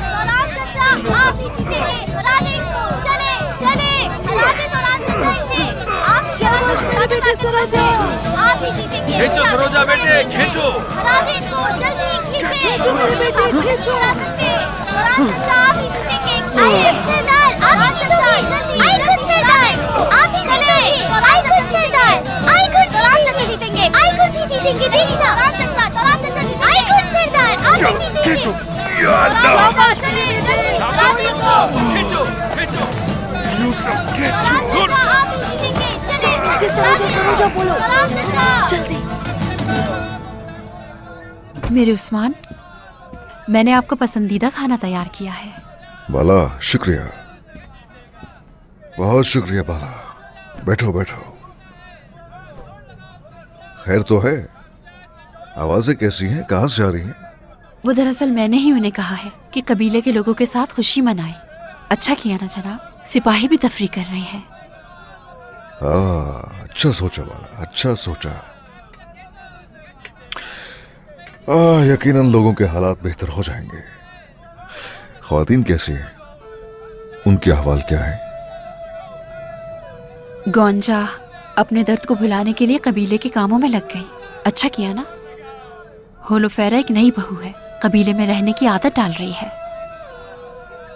[SPEAKER 22] तोरान चचा, आप ही जीतेंगे। हरा दे इनको। चले चले, हरा दे तोरान चचा इन्हें। आप यहाँ सबसे ज्यादा ताकत रखते हैं। आप ही जीतेंगे।
[SPEAKER 12] खींचो सरोजा बेटे, खींचो।
[SPEAKER 22] हरा दे इनको, जल्दी खींचे।
[SPEAKER 19] खींचो मेरे बेटे, खींचो।
[SPEAKER 22] हरा सकते। तोरान चचा, आप ही जीतेंगे। आई खुद सरदार, आप ही चचा, जल्दी। आई खुद सरदार, आप ही जीतेंगे। आई खुद सरदार, आई खुद तोरान चचा जीतेंगे। आई खुद ही जीतेंगे। देखना, तोरान चचा जीतेंगे। आई खुद सरदार, आप ही जीतेंगे।
[SPEAKER 12] खींचो।
[SPEAKER 22] या अल्लाह, चले चले, तोरान चचा।
[SPEAKER 12] खींचो खींचो।
[SPEAKER 22] यूसुफ, खींचो। आप ही जीतेंगे। चले
[SPEAKER 19] सरोजा, सरोजा बोलो।
[SPEAKER 22] तोरान चचा,
[SPEAKER 19] जल्दी।
[SPEAKER 13] मेरे उस्मान, मैंने आपका पसंदीदा खाना तैयार किया है।
[SPEAKER 3] बाला, शुक्रिया, बहुत शुक्रिया बाला। बैठो बैठो। खैर तो है? आवाजें कैसी हैं, कहां से आ रही हैं?
[SPEAKER 13] वो दरअसल मैंने ही उन्हें कहा है कि कबीले के लोगों के साथ खुशी मनाएं। अच्छा किया ना जनाब, सिपाही भी तफरी कर रहे हैं।
[SPEAKER 3] अच्छा सोचा बाला, अच्छा सोचा। यकीनन लोगों के हालात बेहतर हो जाएंगे। ख्वातीन कैसी हैं? उनकी अहवाल क्या है?
[SPEAKER 13] गौंजा अपने दर्द को भुलाने के लिए कबीले के कामों में लग गई। अच्छा किया ना। होलोफेरा एक नई बहू है, कबीले में रहने की आदत डाल रही है।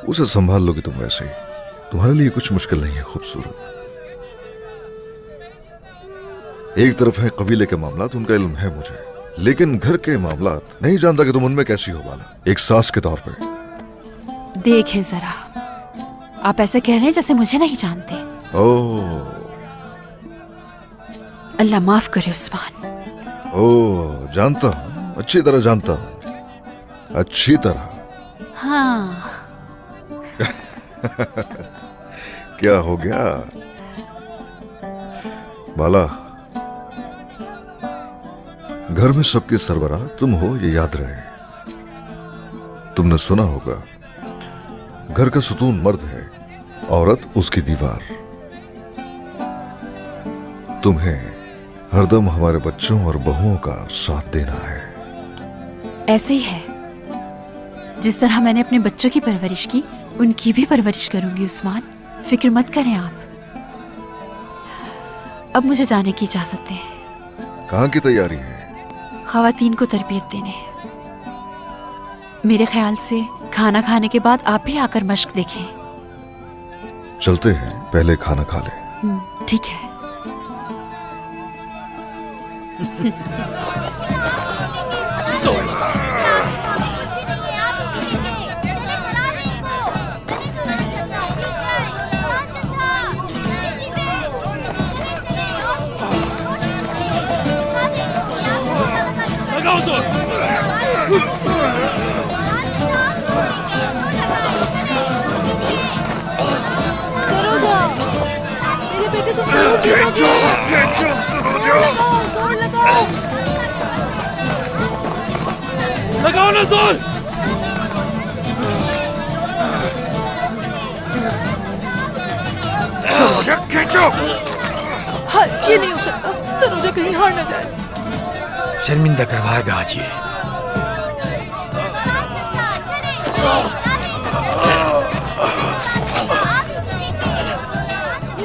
[SPEAKER 3] उसे संभाल लोगी तुम वैसे ही। तुम्हारे लिए कुछ मुश्किल नहीं है खूबसूरत। एक तरफ है कबीले के मामलात, उनका इल्म है मुझे, लेकिन घर के मामलात नहीं जानता कि तुम उनमें कैसी हो बाला, एक सास के तौर पे।
[SPEAKER 13] देखे जरा, आप ऐसे कह रहे हैं जैसे मुझे नहीं जानते।
[SPEAKER 3] ओह,
[SPEAKER 13] अल्लाह माफ करे उस्मान।
[SPEAKER 3] ओह, जानता हूं, अच्छी तरह जानता हूं, अच्छी तरह।
[SPEAKER 13] हाँ।
[SPEAKER 3] क्या हो गया बाला? घर में सबके सरबराह तुम हो, ये याद रहे। तुमने सुना होगा, घर का सुतून मर्द है, औरत उसकी दीवार। तुम्हें हरदम हमारे बच्चों और बहुओं का साथ देना है।
[SPEAKER 13] ऐसे ही है। जिस तरह मैंने अपने बच्चों की परवरिश की, उनकी भी परवरिश करूंगी उस्मान। फिक्र मत करें आप। अब मुझे जाने की इजाजत दें।
[SPEAKER 3] कहाँ की तैयारी है?
[SPEAKER 13] खवातीन को तरबियत देने। मेरे ख्याल से खाना खाने के बाद आप भी आकर मश्क देखें।
[SPEAKER 3] चलते हैं, पहले खाना खा ले।
[SPEAKER 13] ठीक है।
[SPEAKER 2] लगाओ जोर।
[SPEAKER 19] सरोजा, मेरे बेटे तुम जरूर जीतोगे। जोर लगाओ।
[SPEAKER 2] लगाओ ना जोर।
[SPEAKER 19] सरोजा खींचो। हाँ, ये नहीं हो सकता। सरोजा कहीं हार ना जाए।
[SPEAKER 12] शर्मिंदा करवाएगा आज ये।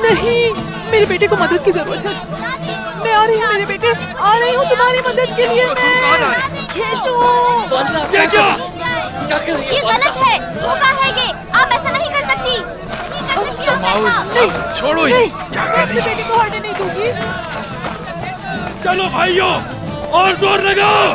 [SPEAKER 19] नहीं, मेरे बेटे को मदद की जरूरत है। मैं आ रही हूँ मेरे बेटे, आ रही हूँ तुम्हारी मदद के लिए। मैं खींचो।
[SPEAKER 2] ये क्या?
[SPEAKER 22] ये गलत है। धोखा है ये। आप ऐसा नहीं कर सकती। नहीं कर सकती आप ऐसा।
[SPEAKER 19] नहीं,
[SPEAKER 12] छोड़ो
[SPEAKER 19] नहीं,
[SPEAKER 12] क्या
[SPEAKER 19] मैं अपने बेटे को हारने नहीं दूंगी।
[SPEAKER 2] चलो भाइयों, और जोर लगाओ।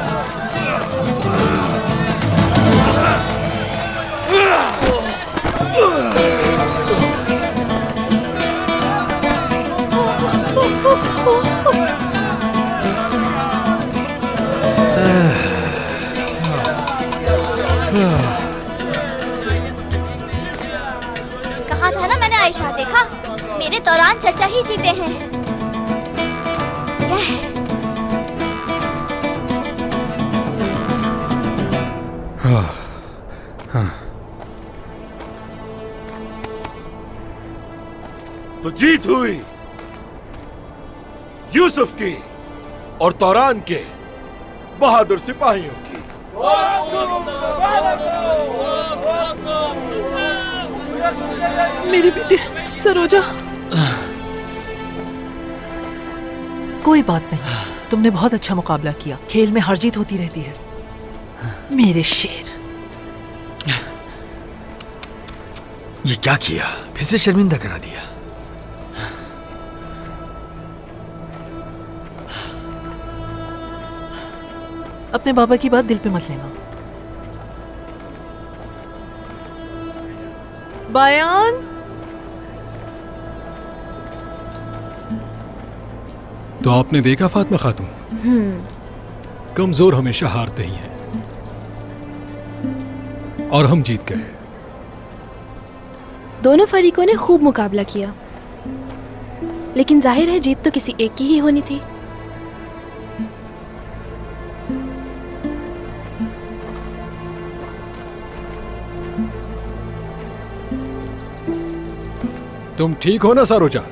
[SPEAKER 22] कहा था ना मैंने, आयशा देखा, मेरे दौरान चचा ही जीते हैं।
[SPEAKER 2] जीत हुई यूसुफ की और तौरान के बहादुर सिपाहियों की।
[SPEAKER 20] मेरी बेटी सरोजा।
[SPEAKER 1] कोई बात नहीं, तुमने बहुत अच्छा मुकाबला किया। खेल में हार जीत होती रहती है मेरे शेर।
[SPEAKER 10] ये क्या किया? फिर से शर्मिंदा करा दिया।
[SPEAKER 1] अपने बाबा की बात दिल पे मत लेना। बयान।
[SPEAKER 5] तो आपने देखा फातिमा खातून, कमजोर हमेशा हारते ही हैं और हम जीत गए।
[SPEAKER 14] दोनों फरीकों ने खूब मुकाबला किया, लेकिन जाहिर है जीत तो किसी एक की ही होनी थी।
[SPEAKER 5] तुम ठीक हो ना सरोजा?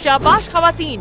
[SPEAKER 1] शाबाश खवातीन।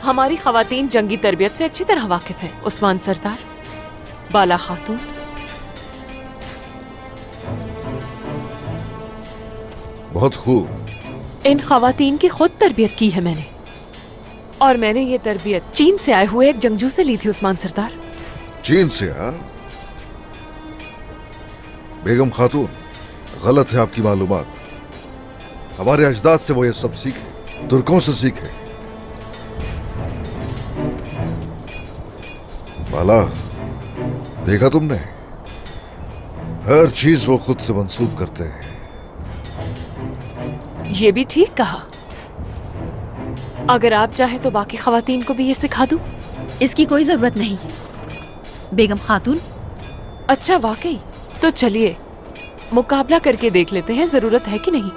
[SPEAKER 1] हमारी खवातीन जंगी तरबियत से अच्छी तरह वाकिफ हैं। उस्मान सरदार, बाला खातून।
[SPEAKER 3] बहुत खूब।
[SPEAKER 1] इन खवातीन की खुद तरबियत की है मैंने, और मैंने ये तरबियत चीन से आए हुए एक जंगजू से ली थी उस्मान सरदार।
[SPEAKER 3] चीन से? हाँ बेगम खातून, गलत है आपकी मालूमात। हमारे अजदाद से वो ये सब सीखे, तुर्कों से सीखे। बाला, देखा तुमने, हर चीज वो खुद से मंसूब करते हैं।
[SPEAKER 1] ये भी ठीक कहा। अगर आप चाहे तो बाकी खवातीन को भी ये सिखा दूं।
[SPEAKER 13] इसकी कोई जरूरत नहीं बेगम खातून।
[SPEAKER 1] अच्छा वाकई? तो चलिए मुकाबला करके देख लेते हैं, जरूरत है कि नहीं।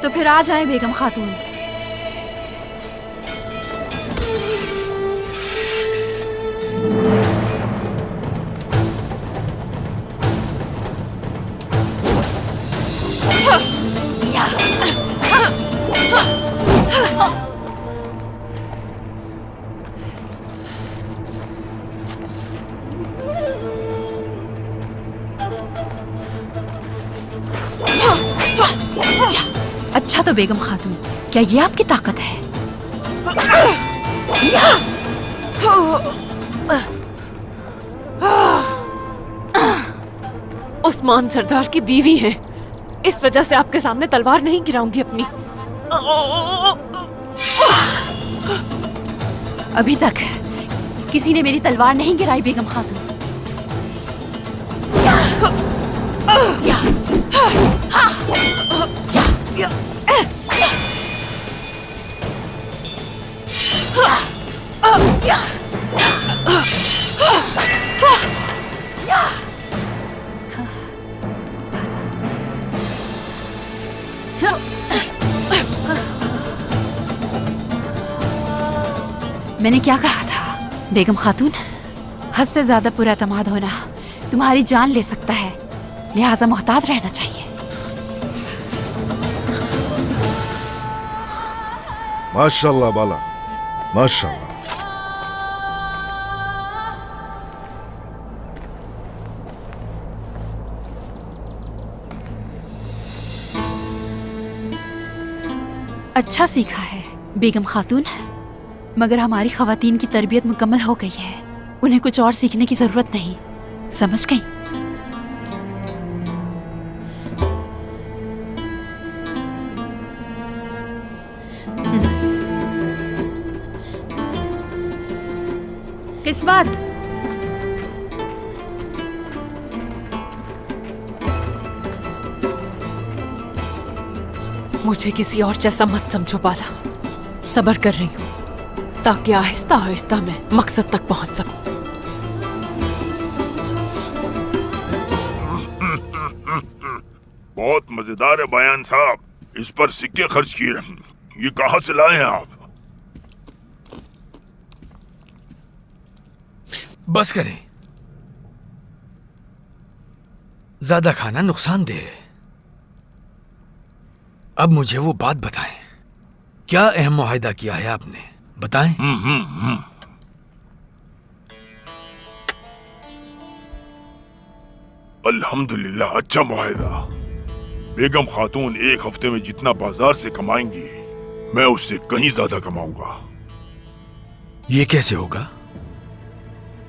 [SPEAKER 13] तो फिर आ जाए बेगम खातून। अच्छा तो बेगम खातून, क्या ये आपकी ताकत है?
[SPEAKER 1] उस्मान सरदार की बीवी है, इस वजह से आपके सामने तलवार नहीं गिराऊंगी अपनी।
[SPEAKER 13] अभी तक किसी ने मेरी तलवार नहीं गिराई बेगम खातून। मैंने क्या कहा था बेगम खातून? हद से ज्यादा पुरअतमाद होना तुम्हारी जान ले सकता है, लिहाजा मोहतात रहना चाहिए।
[SPEAKER 3] माशाल्लाह बाला, माशाल्लाह।
[SPEAKER 13] अच्छा सीखा है बेगम खातून, मगर हमारी खवातीन की तरबियत मुकम्मल हो गई है, उन्हें कुछ और सीखने की जरूरत नहीं, समझ गई? किस बात?
[SPEAKER 1] मुझे किसी और जैसा मत समझो बाला। सब्र कर रही हूँ ताकि आहिस्ता आहिस्ता मैं मकसद तक पहुंच सकूं।
[SPEAKER 2] बहुत मजेदार है बयान साहब, इस पर सिक्के खर्च किए। ये कहाँ से लाए हैं आप?
[SPEAKER 10] बस करें, ज्यादा खाना नुकसानदेह है। अब मुझे वो बात बताएं, क्या अहम मुआहिदा किया है आपने, बताएं।
[SPEAKER 2] अल्हम्दुलिल्लाह, अच्छा मुआहिदा। बेगम खातून एक हफ्ते में जितना बाजार से कमाएंगी, मैं उससे कहीं ज्यादा कमाऊंगा।
[SPEAKER 10] ये कैसे होगा?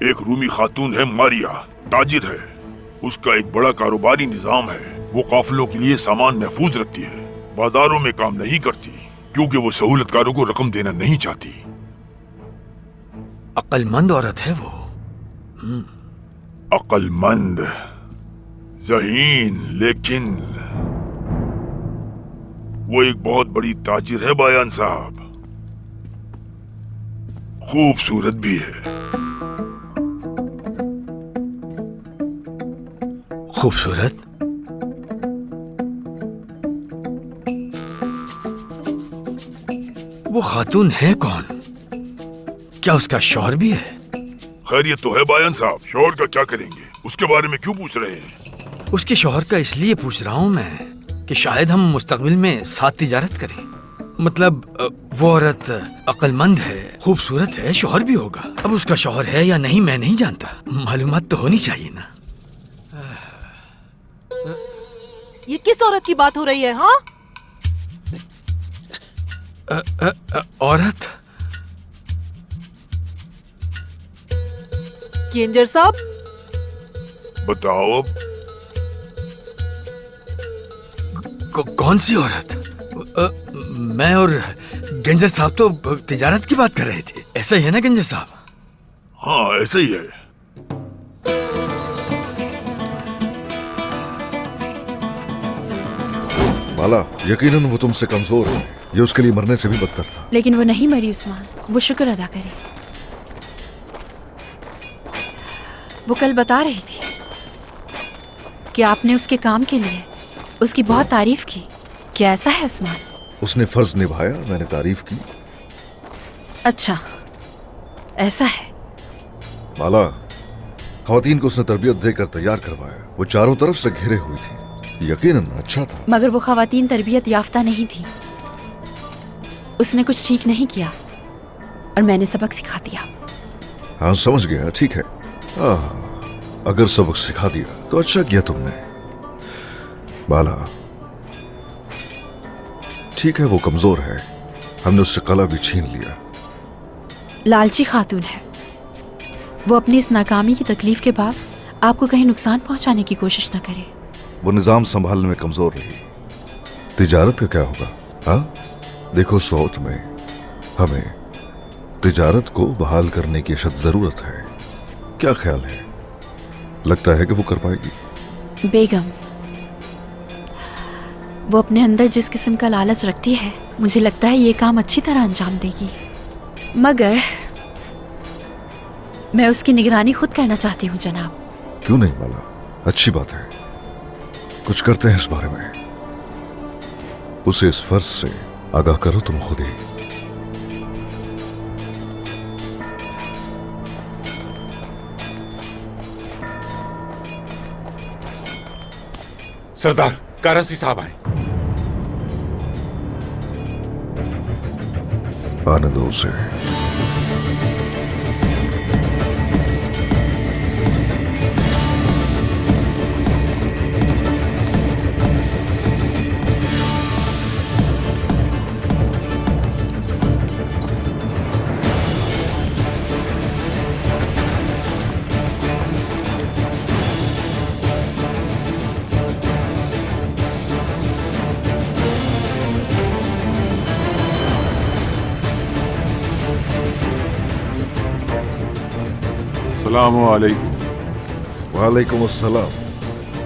[SPEAKER 2] एक रूमी खातून है मारिया, ताजिर है। उसका एक बड़ा कारोबारी निजाम है। वो काफिलों के लिए सामान महफूज रखती है, बाजारों में काम नहीं करती, क्योंकि वो सहूलतकारों को रकम देना नहीं चाहती।
[SPEAKER 10] अक्लमंद औरत है वो।
[SPEAKER 2] अक्लमंद, ज़हीन, लेकिन वो एक बहुत बड़ी ताजिर है बयान साहब। खूबसूरत भी है।
[SPEAKER 10] खूबसूरत? वो खातून है कौन? क्या उसका शौहर भी है?
[SPEAKER 2] खैरियत तो है बयान साहब, शौहर का क्या करेंगे, उसके बारे में क्यों पूछ रहे हैं?
[SPEAKER 10] उसके शौहर का इसलिए पूछ रहा हूं मैं कि शायद हम मुस्तकबिल में साथ तिजारत करें। मतलब वो औरत अक्लमंद है, खूबसूरत है, शौहर भी होगा। अब उसका शौहर है या नहीं मैं नहीं जानता, मालूमात तो होनी चाहिए ना।
[SPEAKER 1] ये किस औरत की बात हो रही है? हाँ,
[SPEAKER 10] औरत?
[SPEAKER 1] केंजर साहब,
[SPEAKER 2] बताओ अब।
[SPEAKER 10] कौन सी औरत? मैं और गंजर साहब तो तिजारत की बात कर रहे थे, ऐसा ही है ना गंजर साहब?
[SPEAKER 2] हाँ, ऐसा ही है।
[SPEAKER 3] बाला, यकीनन वो तुमसे कमजोर है, ये उसके लिए मरने से भी बदतर था।
[SPEAKER 13] लेकिन वो नहीं मरी उस्मान, वो शुक्र अदा करे। वो कल बता रही थी कि आपने उसके काम के लिए उसकी बहुत तारीफ की। क्या ऐसा है उस्मान?
[SPEAKER 3] उसने फर्ज निभाया, मैंने तारीफ की।
[SPEAKER 13] अच्छा, ऐसा है।
[SPEAKER 3] बाला, खवातीन को उसने तरबियत देकर तैयार करवाया। वो चारों तरफ से घिरे हुई थी, यकीनन अच्छा था।
[SPEAKER 13] मगर वो खवातीन तरबियत याफ्ता नहीं थी। उसने कुछ ठीक नहीं किया और मैंने सबक सिखा दिया।
[SPEAKER 3] हाँ, समझ गया, ठीक है। अगर सबक सिखा दिया तो अच्छा किया तुमने। बाला, ठीक है वो कमजोर है, हमने उससे कला भी छीन लिया।
[SPEAKER 13] लालची खातून है वो। अपनी इस नाकामी की तकलीफ के बाद आपको कहीं नुकसान पहुंचाने की कोशिश न करे।
[SPEAKER 3] वो निजाम संभालने में कमजोर रही। तिजारत का क्या होगा? हाँ, देखो सौत में हमें तिजारत को बहाल करने की अशद जरूरत है। क्या ख्याल है? लगता है कि वो कर पाएगी।
[SPEAKER 13] बेगम, वो अपने अंदर जिस किस्म का लालच रखती है, मुझे लगता है ये काम अच्छी तरह अंजाम देगी। मगर मैं उसकी निगरानी खुद करना चाहती हूँ जनाब।
[SPEAKER 3] क्यों नहीं बाला, अच्छी बात है, कुछ करते हैं इस बारे में। उसे इस फर्ज से आगाह करो तुम खुद ही।
[SPEAKER 18] सरदार, कारासी साहब आए।
[SPEAKER 3] आने दो उसे।
[SPEAKER 15] अस्सलामु अलैकुम।
[SPEAKER 3] वालेकुम अस्सलाम।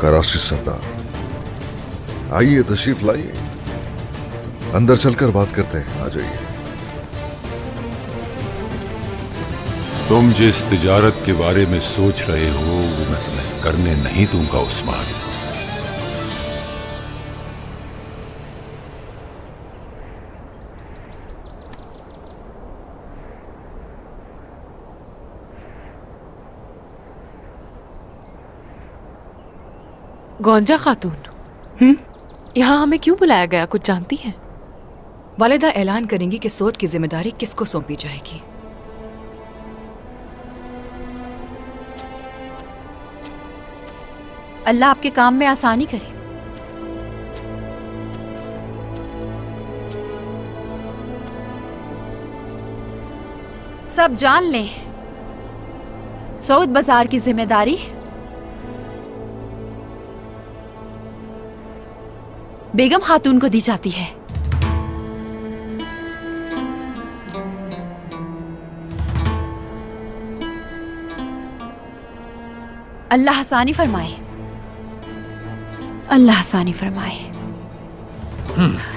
[SPEAKER 3] कराची सरदार, आइए तशरीफ लाइए, अंदर चलकर बात करते हैं। आ जाइए।
[SPEAKER 15] तुम जिस तिजारत के बारे में सोच रहे हो वो मैं तुम्हें करने नहीं दूंगा उस्मान।
[SPEAKER 1] गौंजा खातून, यहाँ हमें क्यों बुलाया गया, कुछ जानती हैं?
[SPEAKER 4] वालिदा ऐलान करेंगी कि सौद की जिम्मेदारी किसको सौंपी जाएगी।
[SPEAKER 13] अल्लाह आपके काम में आसानी करे। सब जान लें, सऊद बाजार की जिम्मेदारी बेगम खातून को दी जाती है। अल्लाह आसानी फरमाए, अल्लाह आसानी फरमाए।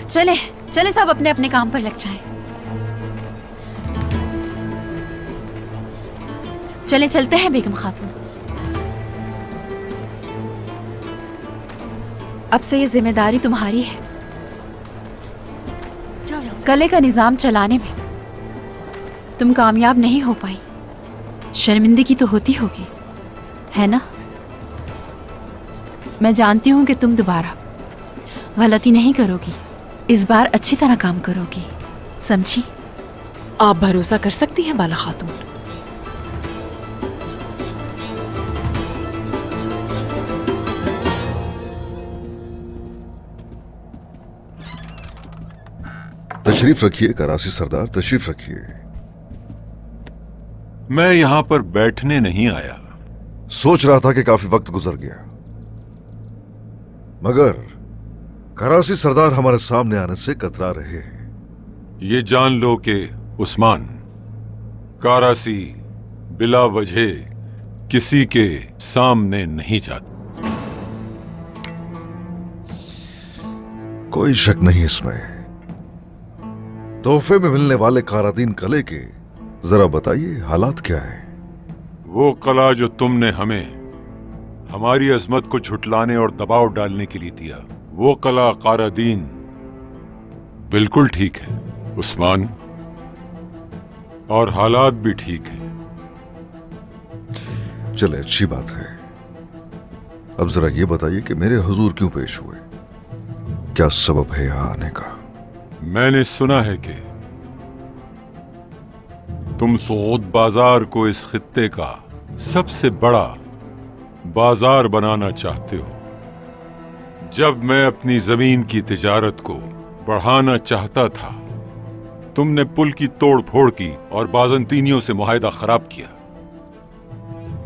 [SPEAKER 13] चले चले सब अपने अपने काम पर लग जाएं। चले चलते हैं बेगम खातून। अब से ये जिम्मेदारी तुम्हारी है। कले का निजाम चलाने में तुम कामयाब नहीं हो पाई, शर्मिंदगी तो होती होगी, है ना? मैं जानती हूं कि तुम दोबारा गलती नहीं करोगी, इस बार अच्छी तरह काम करोगी, समझी?
[SPEAKER 1] आप भरोसा कर सकती हैं बाला खातून।
[SPEAKER 3] तशरीफ रखिए कराची सरदार, तशरीफ रखिए।
[SPEAKER 15] मैं यहां पर बैठने नहीं आया।
[SPEAKER 3] सोच रहा था कि काफी वक्त गुजर गया, मगर कराची सरदार हमारे सामने आने से कतरा रहे हैं।
[SPEAKER 15] ये जान लो कि उस्मान, कराची बिला वजह किसी के सामने नहीं जाता।
[SPEAKER 3] कोई शक नहीं इसमें। तोहफे में मिलने वाले कारादीन कले के जरा बताइए हालात क्या है?
[SPEAKER 15] वो कला जो तुमने हमें हमारी अजमत को झुटलाने और दबाव डालने के लिए दिया, वो कला कारादीन बिल्कुल ठीक है उस्मान, और हालात भी ठीक है।
[SPEAKER 3] चले अच्छी बात है। अब जरा ये बताइए कि मेरे हुजूर क्यों पेश हुए, क्या सबब है यहां आने का?
[SPEAKER 15] मैंने सुना है कि तुम सऊद बाजार को इस खित्ते का सबसे बड़ा बाजार बनाना चाहते हो। जब मैं अपनी जमीन की तिजारत को बढ़ाना चाहता था, तुमने पुल की तोड़ फोड़ की और बाजंतीनियों से मुआहदा खराब किया।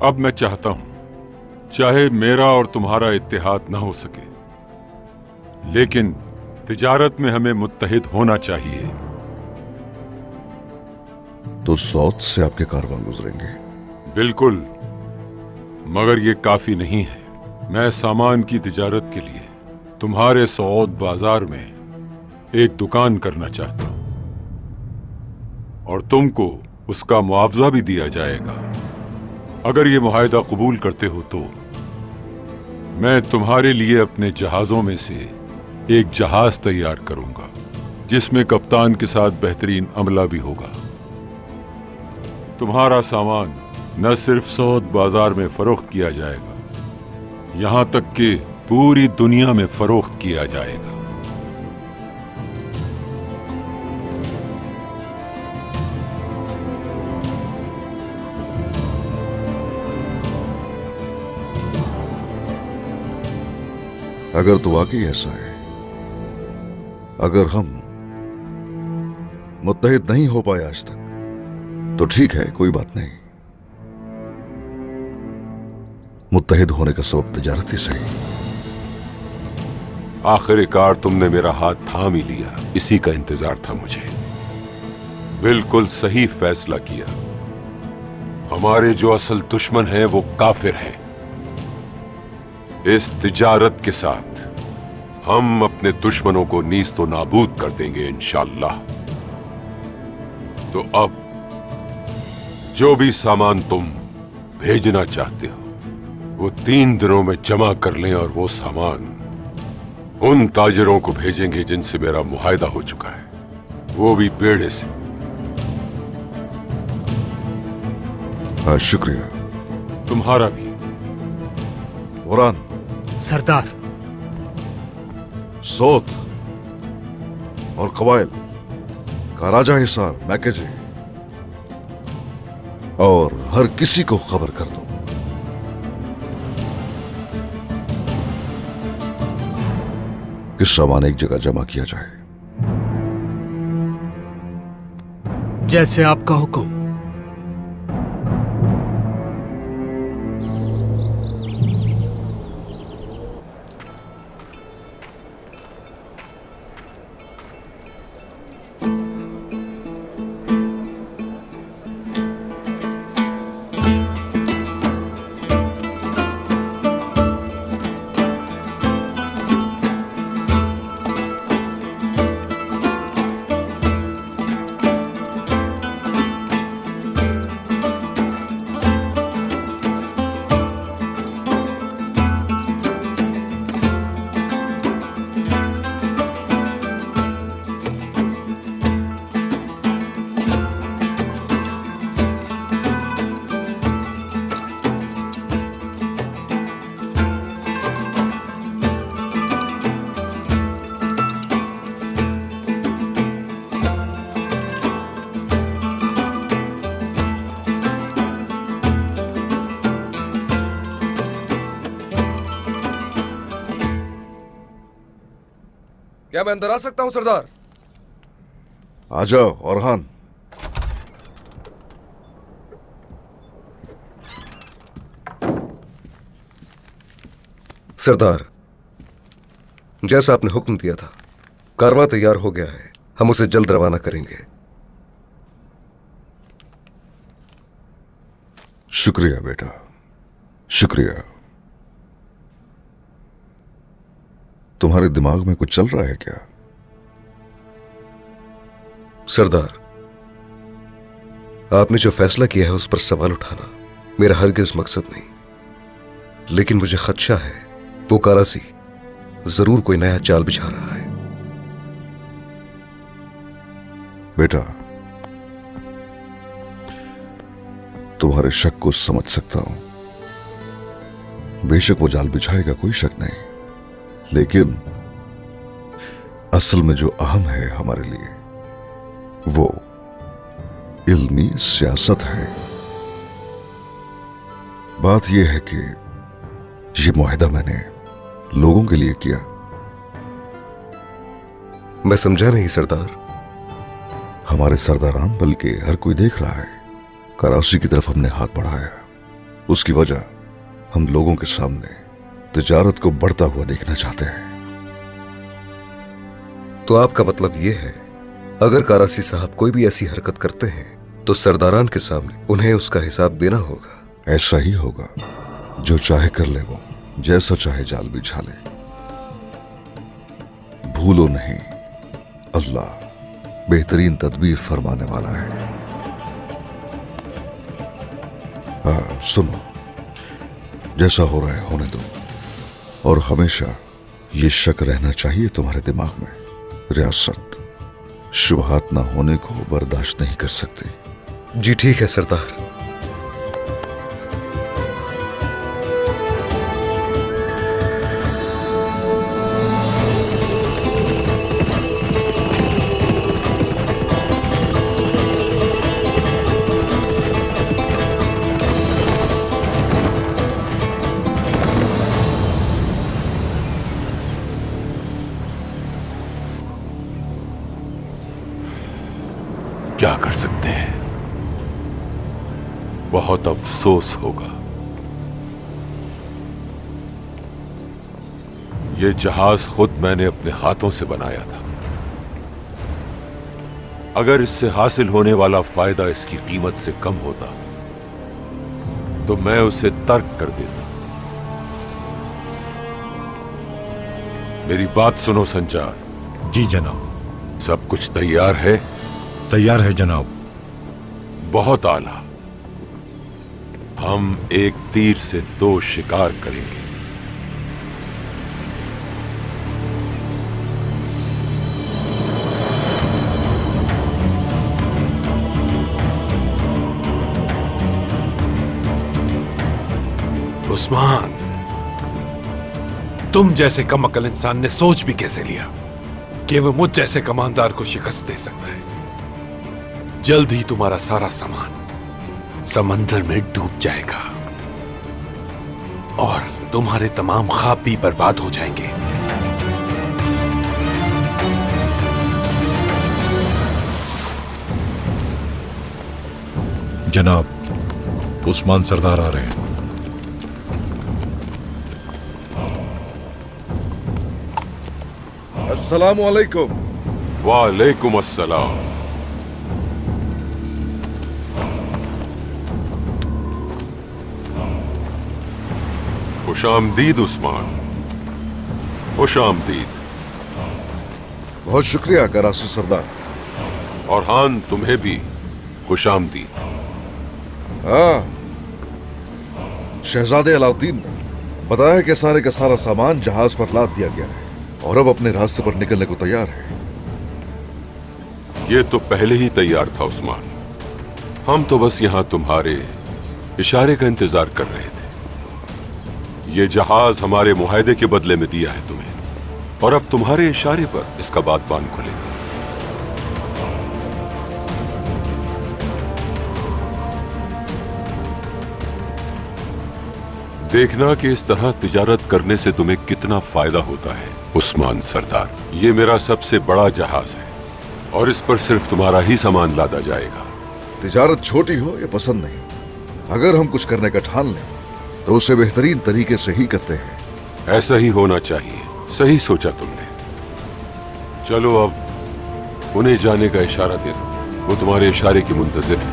[SPEAKER 15] अब मैं चाहता हूं, चाहे मेरा और तुम्हारा इत्तेहाद न हो सके, लेकिन तिजारत में हमें मुत्तहिद होना चाहिए।
[SPEAKER 3] तो सौद से आपके कारवां गुजरेंगे?
[SPEAKER 15] बिल्कुल, मगर यह काफी नहीं है। मैं सामान की तिजारत के लिए तुम्हारे सऊद बाजार में एक दुकान करना चाहता हूं, और तुमको उसका मुआवजा भी दिया जाएगा। अगर ये मुआहदा कबूल करते हो तो मैं तुम्हारे लिए अपने जहाजों में से एक जहाज तैयार करूंगा, जिसमें कप्तान के साथ बेहतरीन अमला भी होगा। तुम्हारा सामान न सिर्फ सऊद बाजार में फरोख्त किया जाएगा, यहां तक कि पूरी दुनिया में फरोख्त किया जाएगा।
[SPEAKER 3] अगर तो वाकई ऐसा है, अगर हम मुत्तहिद नहीं हो पाए आज तक, तो ठीक है, कोई बात नहीं। मुत्तहिद होने का सबब तिजारत ही सही।
[SPEAKER 15] आखिरकार तुमने मेरा हाथ थाम ही लिया, इसी का इंतजार था मुझे। बिल्कुल सही फैसला किया। हमारे जो असल दुश्मन हैं वो काफिर हैं। इस तिजारत के साथ हम अपने दुश्मनों को नीस्तो नाबूद कर देंगे इंशाअल्लाह। तो अब जो भी सामान तुम भेजना चाहते हो वो 3 दिनों में जमा कर लें, और वो सामान उन ताजिरों को भेजेंगे जिनसे मेरा मुआहदा हो चुका है, वो भी पेड़े से।
[SPEAKER 3] हाँ, शुक्रिया।
[SPEAKER 15] तुम्हारा भी।
[SPEAKER 3] वरान।
[SPEAKER 9] सरदार।
[SPEAKER 3] सोत और कवायल का राजा हिसार मैकेजे, और हर किसी को खबर कर दो। कि सामान एक जगह जमा किया जाए।
[SPEAKER 9] जैसे आपका हुक्म।
[SPEAKER 3] क्या मैं अंदर आ सकता हूं सरदार? आ जाओ औरहान।
[SPEAKER 6] सरदार, जैसा आपने हुक्म दिया था, कारवां तैयार हो गया है। हम उसे जल्द रवाना करेंगे।
[SPEAKER 3] शुक्रिया बेटा, शुक्रिया। तुम्हारे दिमाग में कुछ चल रहा है क्या?
[SPEAKER 6] सरदार, आपने जो फैसला किया है उस पर सवाल उठाना मेरा हरगिज मकसद नहीं, लेकिन मुझे खदशा है वो कारासी जरूर कोई नया चाल बिछा रहा है।
[SPEAKER 3] बेटा, तुम्हारे शक को समझ सकता हूं। बेशक वो जाल बिछाएगा, कोई शक नहीं, लेकिन असल में जो अहम है हमारे लिए वो इल्मी सियासत है। बात यह है कि ये मुआहदा मैंने लोगों के लिए किया।
[SPEAKER 6] मैं समझा नहीं सरदार।
[SPEAKER 3] हमारे सरदारान बल्कि हर कोई देख रहा है, कराची की तरफ हमने हाथ बढ़ाया। उसकी वजह हम लोगों के सामने तिजारत को बढ़ता हुआ देखना चाहते हैं।
[SPEAKER 6] तो आपका मतलब यह है, अगर कारासी साहब कोई भी ऐसी हरकत करते हैं तो सरदारान के सामने उन्हें उसका हिसाब देना होगा।
[SPEAKER 3] ऐसा ही होगा। जो चाहे कर ले, वो जैसा चाहे जाल बिछा ले। भूलो नहीं, अल्लाह बेहतरीन तदबीर फरमाने वाला है। हाँ, सुनो, जैसा हो रहा है होने दो, और हमेशा ये शक रहना चाहिए तुम्हारे दिमाग में, रियासत शुबहात ना होने को बर्दाश्त नहीं कर सकती।
[SPEAKER 6] जी ठीक है सरदार।
[SPEAKER 15] बहुत अफसोस होगा। ये जहाज खुद मैंने अपने हाथों से बनाया था। अगर इससे हासिल होने वाला फायदा इसकी कीमत से कम होता तो मैं उसे तर्क कर देता। मेरी बात सुनो संचार।
[SPEAKER 17] जी जनाब।
[SPEAKER 15] सब कुछ तैयार है?
[SPEAKER 17] तैयार है जनाब।
[SPEAKER 15] बहुत आला। हम एक तीर से दो शिकार करेंगे।
[SPEAKER 18] उस्मान, तुम जैसे कम अकल इंसान ने सोच भी कैसे लिया कि वो मुझ जैसे कमांडर को शिकस्त दे सकता है। जल्द ही तुम्हारा सारा सामान समंदर में डूब जाएगा और तुम्हारे तमाम ख्वाब भी बर्बाद हो जाएंगे।
[SPEAKER 17] जनाब, उस्मान सरदार आ रहे हैं।
[SPEAKER 3] अस्सलाम वालेकुम।
[SPEAKER 15] वालेकुम अस्सलाम। खुशामदीद उस्मान, खुशामदीद।
[SPEAKER 3] बहुत शुक्रिया करासी सरदार।
[SPEAKER 15] और हान, तुम्हें भी खुशामदीद।
[SPEAKER 3] हाँ, शहजादे अलाउद्दीन ने बताया कि सारे का सारा सामान जहाज पर लाद दिया गया है और अब अपने रास्ते पर निकलने को तैयार है।
[SPEAKER 15] ये तो पहले ही तैयार था उस्मान। हम तो बस यहां तुम्हारे इशारे का इंतजार कर रहे थे। ये जहाज हमारे मुआहदे के बदले में दिया है तुम्हें, और अब तुम्हारे इशारे पर इसका बातबान खुलेगा। देखना कि इस तरह तिजारत करने से तुम्हें कितना फायदा होता है उस्मान सरदार। ये मेरा सबसे बड़ा जहाज है और इस पर सिर्फ तुम्हारा ही सामान लादा जाएगा।
[SPEAKER 3] तिजारत छोटी हो या पसंद नहीं, अगर हम कुछ करने का ठान लें तो उसे बेहतरीन तरीके से ही करते हैं।
[SPEAKER 15] ऐसा ही होना चाहिए। सही सोचा तुमने। चलो अब उन्हें जाने का इशारा दे दो। वो तुम्हारे इशारे की मुंतजिर है।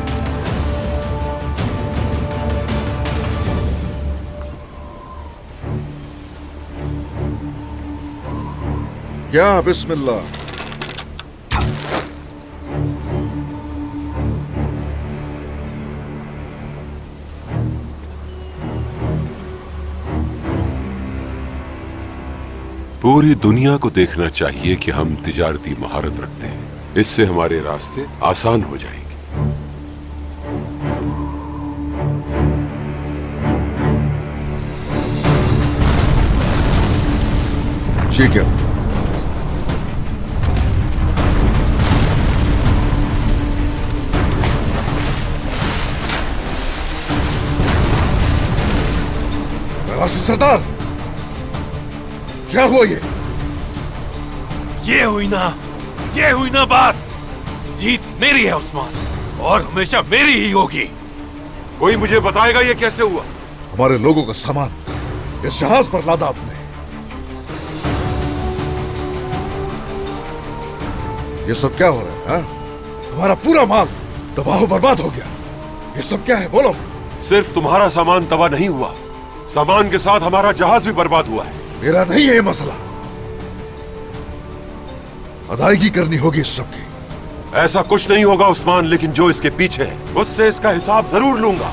[SPEAKER 3] या बिस्मिल्लाह।
[SPEAKER 15] पूरी दुनिया को देखना चाहिए कि हम तिजारती महारत रखते हैं। इससे हमारे रास्ते आसान हो जाएंगे।
[SPEAKER 3] जी क्या? सरदार, क्या हुआ
[SPEAKER 18] ये हुई ना बात। जीत मेरी है उस्मान, और हमेशा मेरी ही होगी।
[SPEAKER 15] कोई मुझे बताएगा ये कैसे हुआ?
[SPEAKER 3] हमारे लोगों का सामान इस जहाज पर लादा आपने। ये सब क्या हो रहा है? हा? हमारा पूरा माल तबाह बर्बाद हो गया। ये सब क्या है? बोलो।
[SPEAKER 15] सिर्फ तुम्हारा सामान तबाह नहीं हुआ, सामान के साथ हमारा जहाज भी बर्बाद हुआ है।
[SPEAKER 3] मेरा नहीं है ये मसला, अदायगी करनी होगी इस सब की।
[SPEAKER 15] ऐसा कुछ नहीं होगा उस्मान, लेकिन जो इसके पीछे है उससे इसका हिसाब जरूर लूंगा।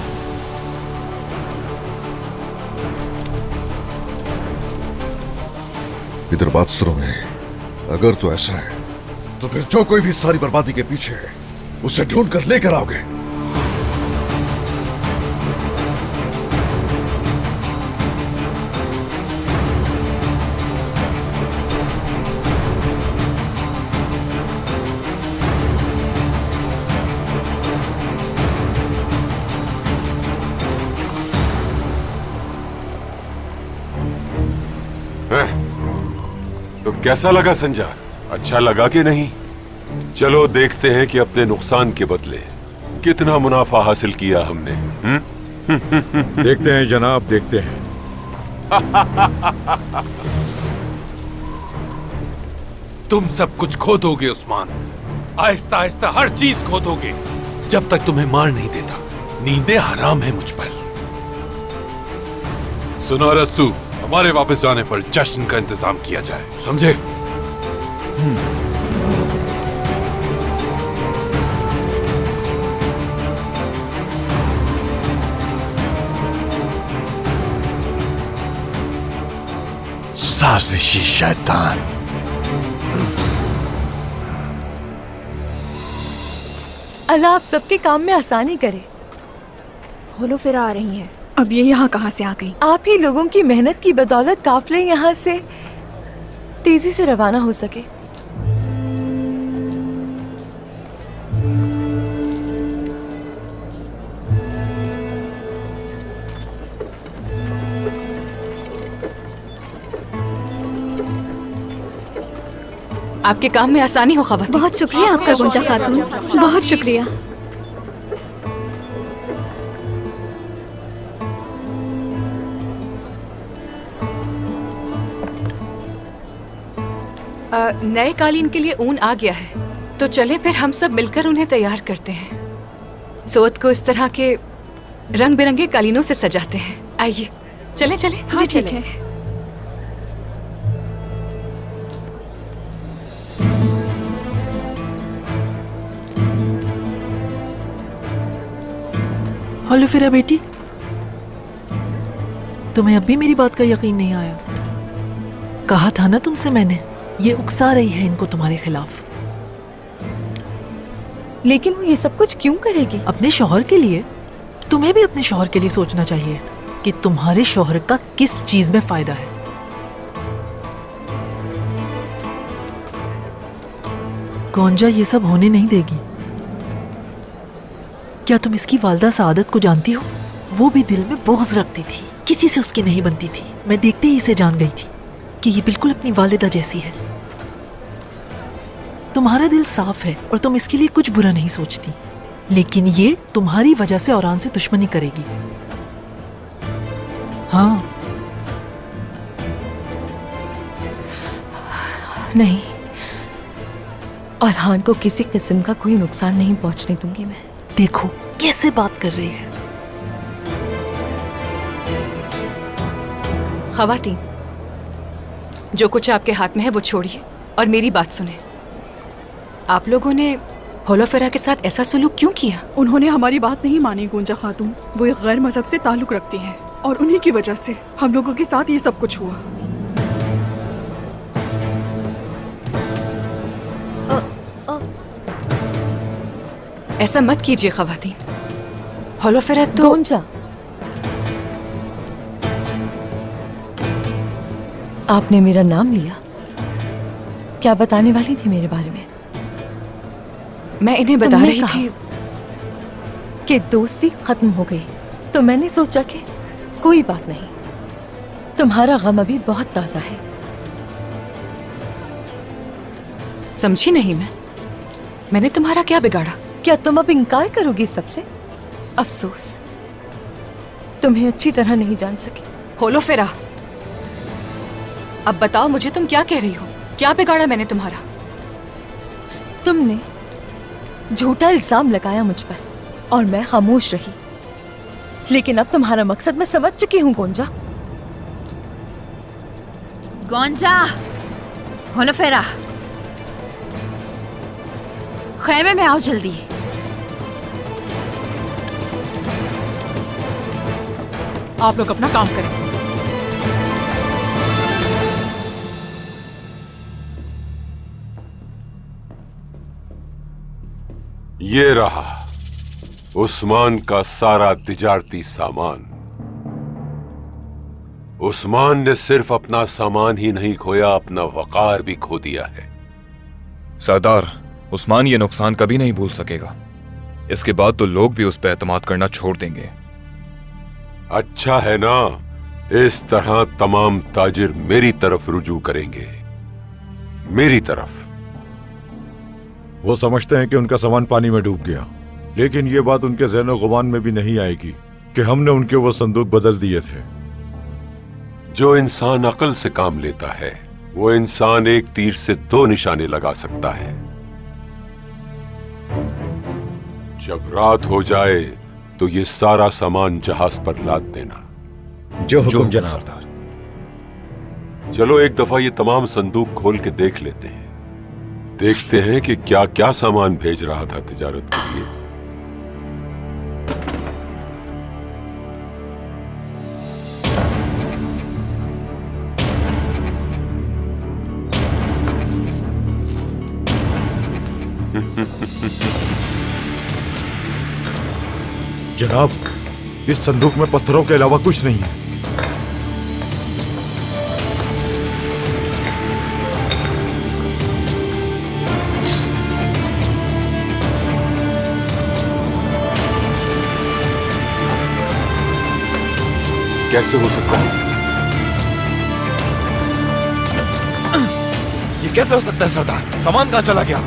[SPEAKER 3] इधर बात सुनो मेरी, अगर तो ऐसा है तो फिर जो कोई भी सारी बर्बादी के पीछे है उसे ढूंढ कर लेकर आओगे।
[SPEAKER 15] तो कैसा लगा संजार? अच्छा लगा कि नहीं? चलो देखते हैं कि अपने नुकसान के बदले कितना मुनाफा हासिल किया हमने।
[SPEAKER 17] देखते हैं जनाब, देखते हैं।
[SPEAKER 18] तुम सब कुछ खो दोगे उस्मान, आहिस्ता आहिस्ता हर चीज खो दोगे, जब तक तुम्हें मार नहीं देता। नींदें हराम है मुझ पर। सुनो रस्तू, हमारे वापस जाने पर जश्न का इंतजाम किया जाए, समझे?
[SPEAKER 12] साजिशी शैतान।
[SPEAKER 4] अल्लाह आप सबके काम में आसानी करे।
[SPEAKER 14] होलोफेरा आ रही हैं।
[SPEAKER 4] अब ये यहाँ कहाँ से आ गई? आप ही लोगों की मेहनत की बदौलत काफले यहाँ से तेजी से रवाना हो सके। आपके काम में आसानी हो खवातीन।
[SPEAKER 14] बहुत शुक्रिया आपका गुंजा खातून, बहुत शुक्रिया।
[SPEAKER 4] नए कालीन के लिए ऊन आ गया है, तो चले फिर हम सब मिलकर उन्हें तैयार करते हैं। सोत को इस तरह के रंग बिरंगे कालीनों से सजाते हैं। आइए चले चले।
[SPEAKER 14] हाँ, ठीक है।
[SPEAKER 1] होलोफेरा बेटी, तुम्हें अब भी मेरी बात का यकीन नहीं आया? कहा था ना तुमसे मैंने, ये उकसा रही है इनको तुम्हारे खिलाफ।
[SPEAKER 4] लेकिन वो ये सब कुछ क्यों करेगी?
[SPEAKER 1] अपने शौहर के लिए। तुम्हें भी अपने शौहर के लिए सोचना चाहिए कि तुम्हारे शौहर का किस चीज में फायदा है। गोंजा ये सब होने नहीं देगी। क्या तुम इसकी वालदा सआदत को जानती हो? वो भी दिल में बोझ रखती थी, किसी से उसकी नहीं बनती थी। मैं देखते ही इसे जान गई थी कि ये बिल्कुल अपनी वालिदा जैसी है। तुम्हारा दिल साफ है और तुम इसके लिए कुछ बुरा नहीं सोचती, लेकिन ये तुम्हारी वजह से औरान से दुश्मनी करेगी। हाँ।
[SPEAKER 4] नहीं, औरहान को किसी किस्म का कोई नुकसान नहीं पहुंचने दूंगी मैं।
[SPEAKER 1] देखो कैसे बात कर रही है।
[SPEAKER 4] खवातीन, जो कुछ आपके हाथ में है वो छोड़िए और मेरी बात सुने। आप लोगों ने होलोफेरा के साथ ऐसा सलूक क्यों किया?
[SPEAKER 20] उन्होंने हमारी बात नहीं मानी गुंजा खातून। वो एक गैर मजहब से ताल्लुक रखती हैं और उन्हीं की वजह से हम लोगों के साथ ये सब कुछ हुआ।
[SPEAKER 4] ऐसा मत कीजिए खवातीन। होलोफेरा तो गुंजा, आपने मेरा नाम लिया। क्या बताने वाली थी मेरे बारे में? मैं इन्हें बता रही थी कि दोस्ती खत्म हो गई, तो मैंने सोचा कि कोई बात नहीं, तुम्हारा गम अभी बहुत ताजा है। समझी नहीं मैंने तुम्हारा क्या बिगाड़ा? क्या तुम अब इनकार करोगी सबसे? अफसोस, तुम्हें अच्छी तरह नहीं जान सके। होलोफेरा, अब बताओ मुझे, तुम क्या कह रही हो? क्या बिगाड़ा मैंने तुम्हारा? तुमने झूठा इल्जाम लगाया मुझ पर और मैं खामोश रही, लेकिन अब तुम्हारा मकसद मैं समझ चुकी हूँ गोंजा।
[SPEAKER 13] गोंजा, होलोफेरा, खैमे में आओ जल्दी।
[SPEAKER 20] आप लोग अपना काम करें।
[SPEAKER 15] ये रहा उस्मान का सारा तिजारती सामान। उस्मान ने सिर्फ अपना सामान ही नहीं खोया, अपना वकार भी खो दिया है।
[SPEAKER 16] सरदार, उस्मान ये नुकसान कभी नहीं भूल सकेगा। इसके बाद तो लोग भी उस पर एतमाद करना छोड़ देंगे।
[SPEAKER 15] अच्छा है ना, इस तरह तमाम ताजिर मेरी तरफ रुजू करेंगे, मेरी तरफ।
[SPEAKER 17] वो समझते हैं कि उनका सामान पानी में डूब गया, लेकिन ये बात उनके ज़हन गुमान में भी नहीं आएगी कि हमने उनके वो संदूक बदल दिए थे।
[SPEAKER 15] जो इंसान अकल से काम लेता है वो इंसान एक तीर से 2 निशाने लगा सकता है। जब रात हो जाए तो ये सारा सामान जहाज पर लाद देना।
[SPEAKER 17] जो हुक्म जनाब सरदार।
[SPEAKER 15] चलो एक दफा ये तमाम संदूक खोल के देख लेते हैं। देखते हैं कि क्या क्या सामान भेज रहा था तिजारत के लिए।
[SPEAKER 17] जनाब, इस संदूक में पत्थरों के अलावा कुछ नहीं है।
[SPEAKER 15] कैसे हो सकता है?
[SPEAKER 12] ये कैसे हो सकता है सरदार? सामान कहां चला गया?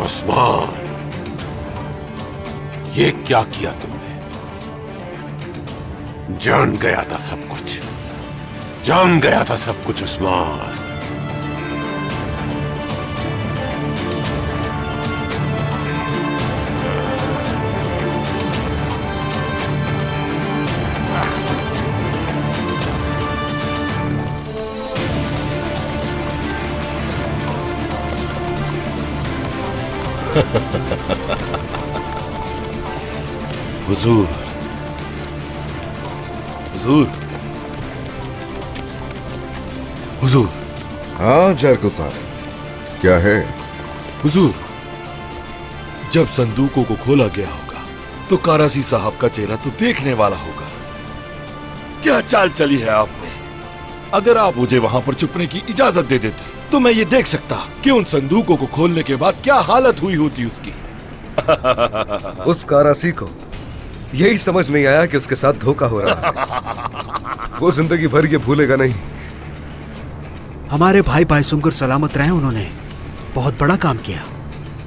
[SPEAKER 15] उस्मान, ये क्या किया तुमने? जान गया था सब कुछ, जान गया था सब कुछ उस्मान।
[SPEAKER 2] हुजूर, हुजूर, हुजूर।
[SPEAKER 3] हाँ जारकुतार, क्या है?
[SPEAKER 2] हुजूर, जब संदूकों को खोला गया होगा तो कारासी साहब का चेहरा तो देखने वाला होगा। क्या चाल चली है आपने? अगर आप मुझे वहां पर छुपने की इजाजत दे देते तो मैं ये देख सकता कि उन संदूकों को खोलने के बाद क्या हालत हुई होती उसकी।
[SPEAKER 3] उस कारासी को यही समझ नहीं आया कि उसके साथ धोखा हो रहा है। वो जिंदगी भर ये भूलेगा नहीं।
[SPEAKER 9] हमारे भाई बायसुंगर सलामत रहे, उन्होंने बहुत बड़ा काम किया।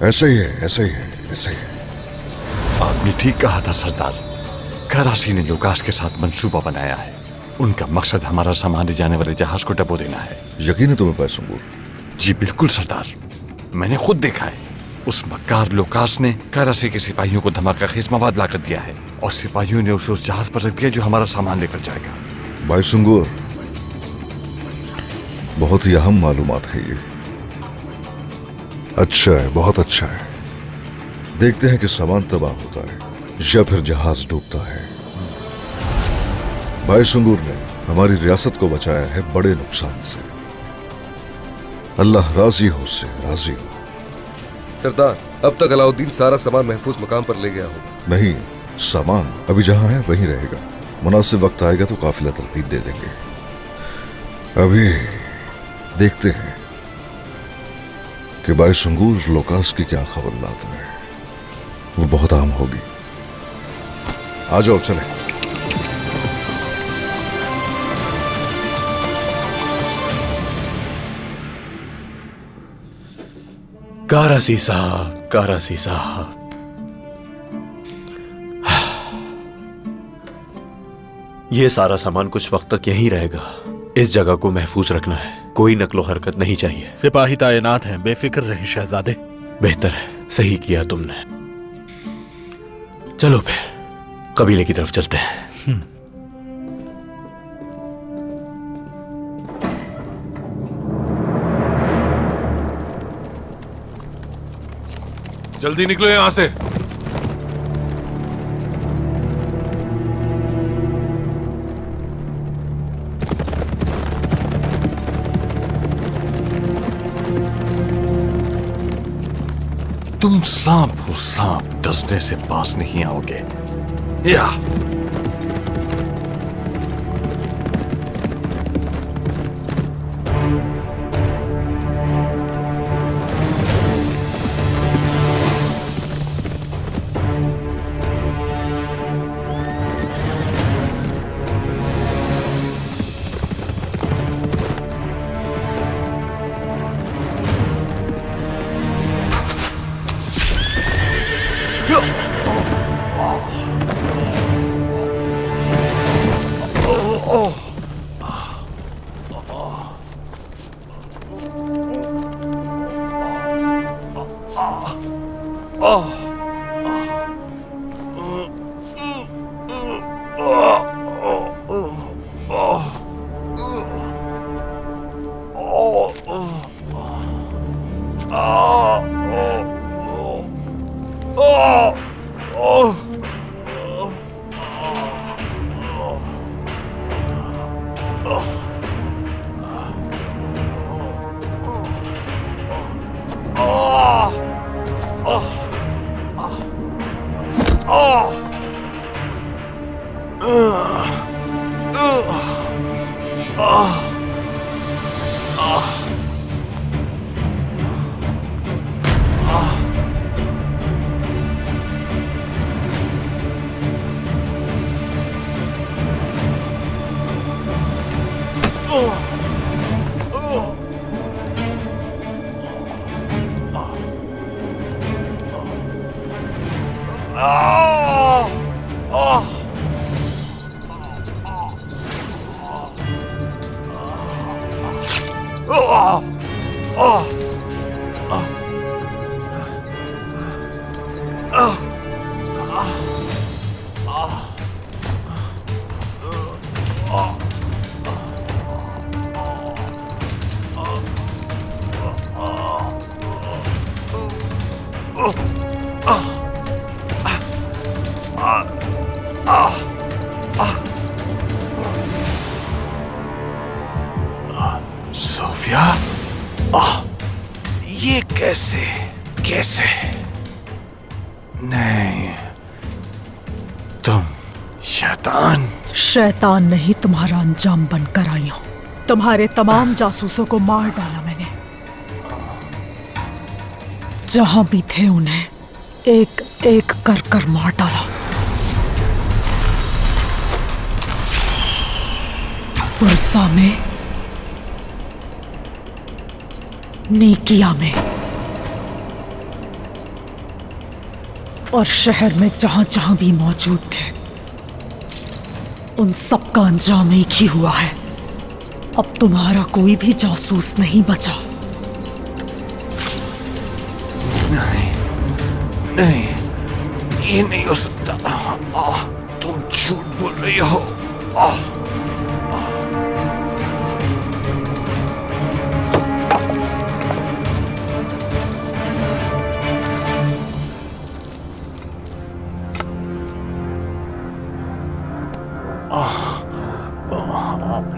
[SPEAKER 3] ऐसा ही है, ऐसा ही है, ऐसा ही है।
[SPEAKER 8] आपने ठीक कहा था सरदार। कराची ने लुकास के साथ मंसूबा बनाया है। उनका मकसद हमारा सामान ले जाने वाले जहाज को डबो देना है।
[SPEAKER 3] यकीन है तुम्हें बायसुंगर?
[SPEAKER 8] जी बिल्कुल सरदार, मैंने खुद देखा है। उस मक्कार लुकास ने कराची के सिपाहियों को धमाकाखेज मवाद लाकर दिया है और सिपाहियों ने उसे उस जहाज पर रख दिया जो हमारा सामान लेकर जाएगा।
[SPEAKER 3] बायसुंगर, बहुत ही अहम मालूमात है ये। अच्छा है, बहुत अच्छा है। देखते हैं कि सामान तबाह होता है या फिर जहाज डूबता है। बायसुंगर ने हमारी रियासत को बचाया है बड़े नुकसान से। अल्लाह राजी हो उससे, राजी हो। सरदार, अब तक अलाउद्दीन सारा सामान महफूज मकाम पर ले गया होगा। नहीं, सामान अभी जहां है वहीं रहेगा। मुनासिब वक्त आएगा तो काफिला तरतीब दे देंगे। अभी देखते हैं कि बायसुंगर लुकास की क्या खबर लाता है। वो बहुत अहम होगी। आ जाओ, चले।
[SPEAKER 12] कारासी साहब, कारासी साहब, ये सारा सामान कुछ वक्त तक यहीं रहेगा। इस जगह को महफूज रखना है, कोई नकलो हरकत नहीं चाहिए।
[SPEAKER 18] सिपाही तैनात हैं, बेफिक्र रहे शहजादे।
[SPEAKER 12] बेहतर है, सही किया तुमने। चलो फिर कबीले की तरफ चलते हैं।
[SPEAKER 15] जल्दी निकलो यहां से।
[SPEAKER 8] तुम सांप हो सांप, डसने से पास नहीं आओगे। या सोफिया, ये कैसे कैसे? नहीं, तुम शैतान।
[SPEAKER 19] शैतान नहीं, तुम्हारा अंजाम बनकर आई हूं। तुम्हारे तमाम जासूसों को मार डाला मैंने। जहां भी थे उन्हें एक एक कर कर मार डाला। पुरसा में, नीकिया में और शहर में जहां जहां भी मौजूद थे, उन सब का अंजाम एक ही हुआ है। अब तुम्हारा कोई भी जासूस नहीं बचा।
[SPEAKER 8] नहीं, नहीं, ये नहीं हो सकता। तुम झूठ बोल रही हो।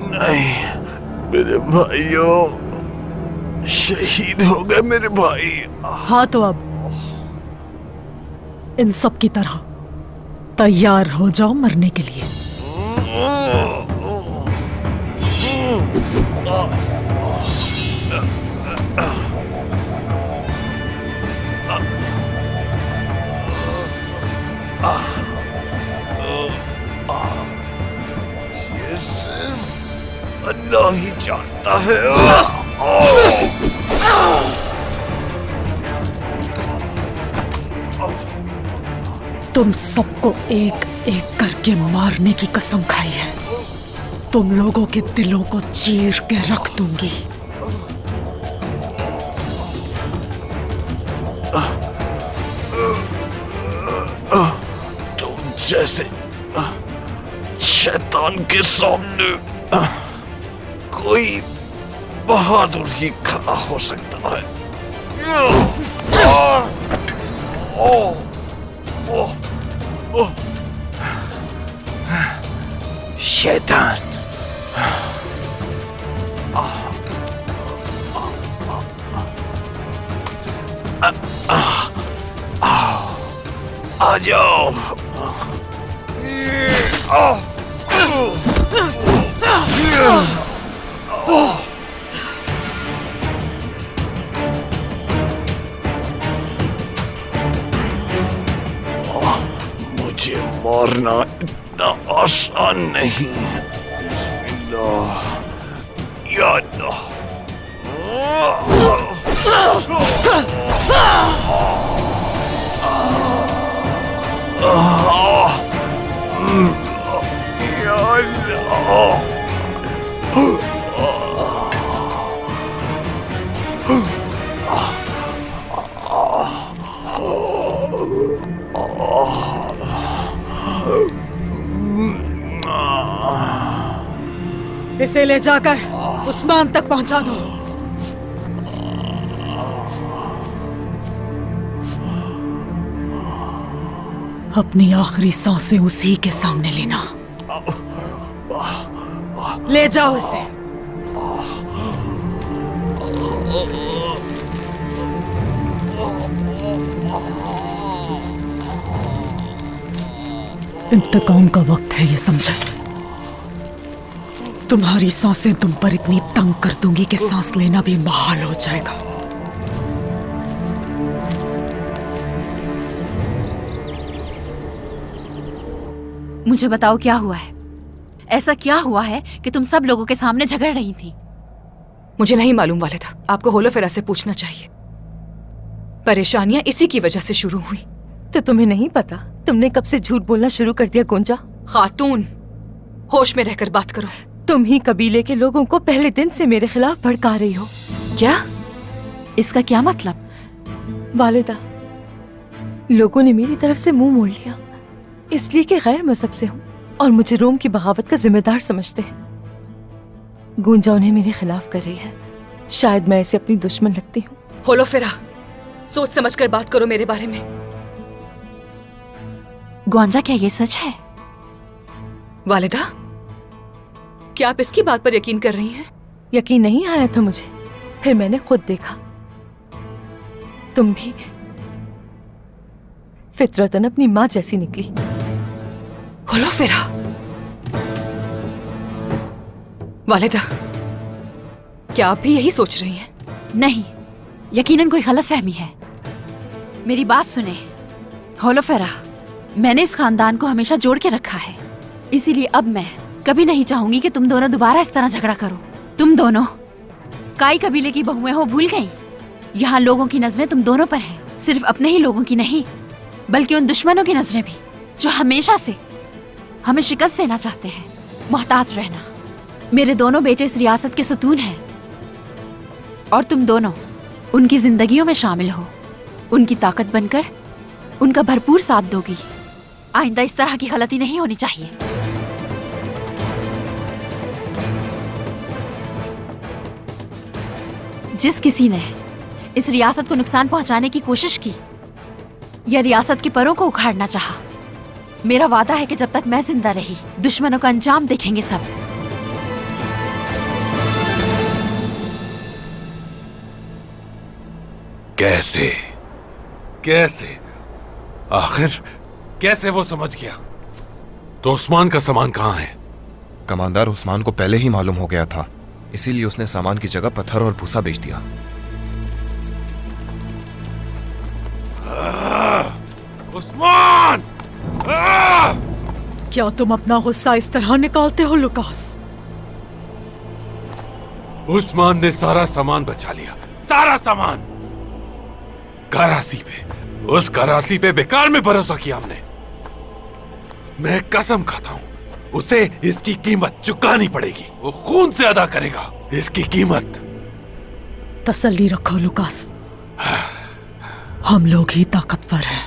[SPEAKER 8] नहीं, मेरे भाइयों शहीद हो गए मेरे भाई।
[SPEAKER 19] हाँ तो अब इन सब की तरह तैयार हो जाओ मरने के लिए।
[SPEAKER 8] ये सिर्फ अल्लाह ही जानता है।
[SPEAKER 19] तुम सबको एक एक करके मारने की कसम खाई है। तुम लोगों के दिलों को चीर के रख दूंगी।
[SPEAKER 8] तुम जैसे शैतान के सामने कोई बहादुर ही खड़ा हो सकता है। शैतान, आ जाओ। मुझे मारना इतना आसान नहीं। बिस्मिल्लाह, या अल्लाह। या अल्लाह।
[SPEAKER 19] इसे ले जाकर उस्मान तक पहुंचा दो। अपनी आखिरी सांसें उसी के सामने लेना। ले जाओ इसे। इंतकाम का वक्त है, ये समझे। तुम्हारी सांसें तुम पर इतनी तंग कर दूंगी कि सांस लेना भी महाल हो जाएगा।
[SPEAKER 13] मुझे बताओ क्या हुआ है? ऐसा क्या हुआ है कि तुम सब लोगों के सामने झगड़ रही थी?
[SPEAKER 4] मुझे नहीं मालूम वालिदा, आपको होलोफेरा से पूछना चाहिए। परेशानियां इसी की वजह से शुरू हुई। तो तुम्हें नहीं पता तुमने कब से झूठ बोलना शुरू कर दिया गुंजा? खातून, होश में रहकर बात करो।
[SPEAKER 19] तुम ही कबीले के लोगों को पहले दिन से मेरे खिलाफ भड़का रही हो।
[SPEAKER 13] क्या? इसका क्या मतलब?
[SPEAKER 19] वालिदा, लोगों ने मेरी तरफ से मुंह मोड़ लिया इसलिए कि गैर मजहब से हूँ और मुझे रोम की बगावत का जिम्मेदार समझते हैं। गूंजा उन्हें मेरे खिलाफ कर रही है। शायद मैं इसे अपनी दुश्मन लगती हूँ।
[SPEAKER 4] होलोफेरा, सोच समझकर बात करो मेरे बारे में।
[SPEAKER 13] ग्वांजा, क्या ये सच है?
[SPEAKER 4] वालिदा, क्या आप इसकी बात पर यकीन कर रही हैं?
[SPEAKER 19] यकीन नहीं आया था मुझे, फिर मैंने खुद देखा। तुम भी फितरतन अपनी माँ जैसी निकली।
[SPEAKER 4] होलोफेरा, वालिदा, क्या आप भी यही सोच रही हैं?
[SPEAKER 13] नहीं, यकीनन कोई गलतफहमी है। मेरी बात सुने होलोफेरा, मैंने इस खानदान को हमेशा जोड़ के रखा है, इसीलिए अब मैं कभी नहीं चाहूंगी कि तुम दोनों दोबारा इस तरह झगड़ा करो। तुम दोनों काई कबीले की बहुएं हो, भूल गई? यहाँ लोगों की नजरें तुम दोनों पर हैं, सिर्फ अपने ही लोगों की नहीं बल्कि उन दुश्मनों की नजरें भी जो हमेशा से हमें शिकस्त देना चाहते हैं। मोहतात रहना। मेरे दोनों बेटे इस रियासत के सुतून हैं और तुम दोनों उनकी जिंदगियों में शामिल हो, उनकी ताकत बनकर उनका भरपूर साथ दोगी। आइंदा इस तरह की गलती नहीं होनी चाहिए। जिस किसी ने इस रियासत को नुकसान पहुंचाने की कोशिश की या रियासत के परों को उखाड़ना चाहा, मेरा वादा है कि जब तक मैं जिंदा रही दुश्मनों का अंजाम देखेंगे सब।
[SPEAKER 18] कैसे कैसे आखिर कैसे वो समझ गया? तो उस्मान का सामान कहाँ है?
[SPEAKER 16] कमांडर उस्मान को पहले ही मालूम हो गया था, इसीलिए उसने सामान की जगह पत्थर और भूसा बेच दिया।
[SPEAKER 18] उस्मान!
[SPEAKER 19] क्या तुम अपना गुस्सा इस तरह निकालते हो लुकास?
[SPEAKER 18] उस्मान ने सारा सामान बचा लिया, सारा सामान। करासी पे, उस करासी पे बेकार में भरोसा किया हमने। मैं कसम खाता हूं, उसे इसकी कीमत चुकानी पड़ेगी। वो खून से अदा करेगा इसकी कीमत।
[SPEAKER 19] तसल्ली रखो लुकास, हम लोग ही ताकतवर हैं।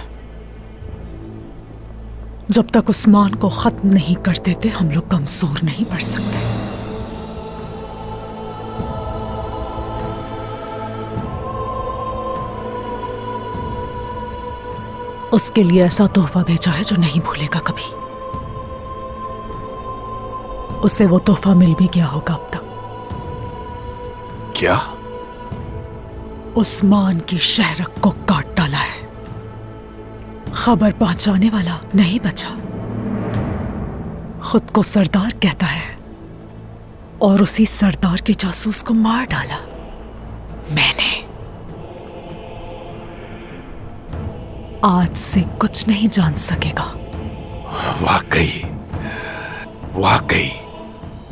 [SPEAKER 19] जब तक उस्मान को खत्म नहीं कर देते हम लोग कमजोर नहीं पड़ सकते। उसके लिए ऐसा तोहफा भेजा है जो नहीं भूलेगा कभी। उसे वो तोहफा मिल भी गया होगा अब तक।
[SPEAKER 18] क्या?
[SPEAKER 19] उस्मान की शहरक को काट डाला है। खबर पहुंचाने वाला नहीं बचा। खुद को सरदार कहता है और उसी सरदार के जासूस को मार डाला मैंने। आज से कुछ नहीं जान सकेगा।
[SPEAKER 18] वाकई वाकई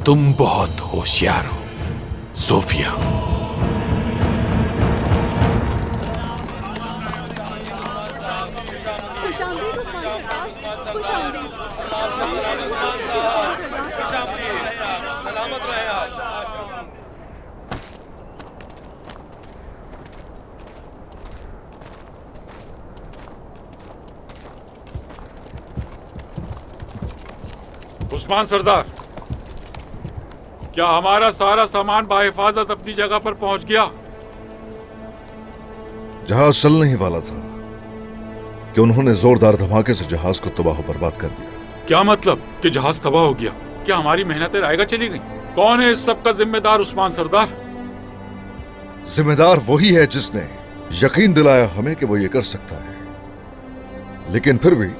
[SPEAKER 18] तुम बहुत होशियार हो सोफिया।
[SPEAKER 15] उस्मान सरदार, क्या हमारा सारा सामान बाहिफाजत अपनी जगह पर पहुंच गया?
[SPEAKER 3] जहाज चलने ही वाला था कि उन्होंने जोरदार धमाके से जहाज को तबाह बर्बाद कर दिया।
[SPEAKER 15] क्या मतलब कि जहाज तबाह हो गया? क्या हमारी मेहनतें रायगा चली गई? कौन है इस सब का जिम्मेदार उस्मान सरदार?
[SPEAKER 3] जिम्मेदार वही है जिसने यकीन दिलाया हमें कि वो ये कर सकता है, लेकिन फिर भी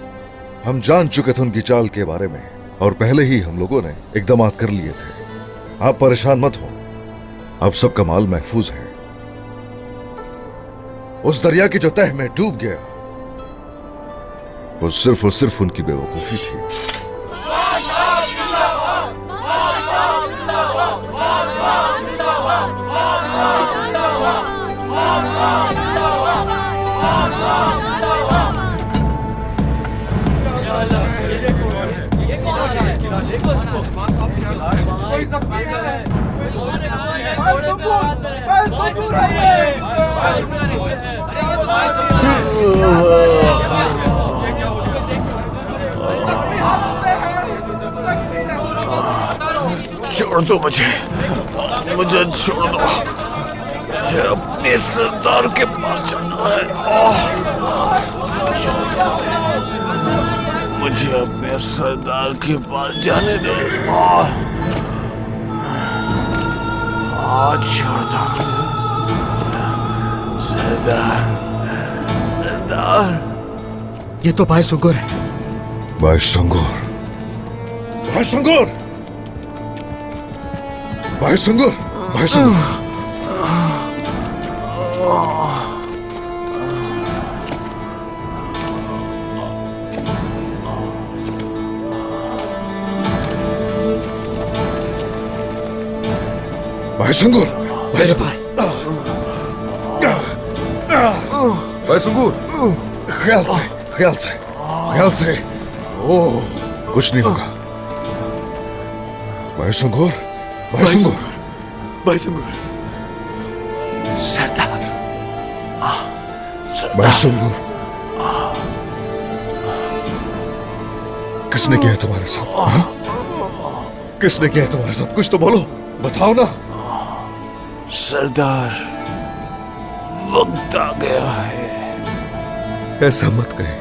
[SPEAKER 3] हम जान चुके थे उनकी चाल के बारे में और पहले ही हम लोगों ने इकदाम कर लिए थे। आप परेशान मत हो, अब सबका माल महफूज है। उस दरिया की जो तह में डूब गया वो सिर्फ और सिर्फ उनकी बेवकूफी थी।
[SPEAKER 10] छोड़ दो मुझे छोड़ दो। मुझे अपने सरदार के पास जाना है। मुझे अपने सरदार के पास जाने दो। छोड़ दो सरदार।
[SPEAKER 9] ये तो भाई सुंगुर है।
[SPEAKER 3] भाई सुंगुर, भाई सुंगुर, भाई सुंगुर, भाई सुंगुर। भाई सुंगुर,
[SPEAKER 9] मेरे भाई,
[SPEAKER 3] भाई सुंगुर, ख्याल से, ख्याल से, ख्याल से। ओह, कुछ नहीं होगा। भाई सुंगुर, भाई सुंगुर,
[SPEAKER 10] भाई सुंगुर, सरदार,
[SPEAKER 3] भाई सुंगुर, किसने किया है तुम्हारे साथ? हाँ? किसने किया है तुम्हारे साथ? कुछ तो बोलो, बताओ ना।
[SPEAKER 10] सरदार, वक्त आ गया है।
[SPEAKER 6] ऐसा मत कहे,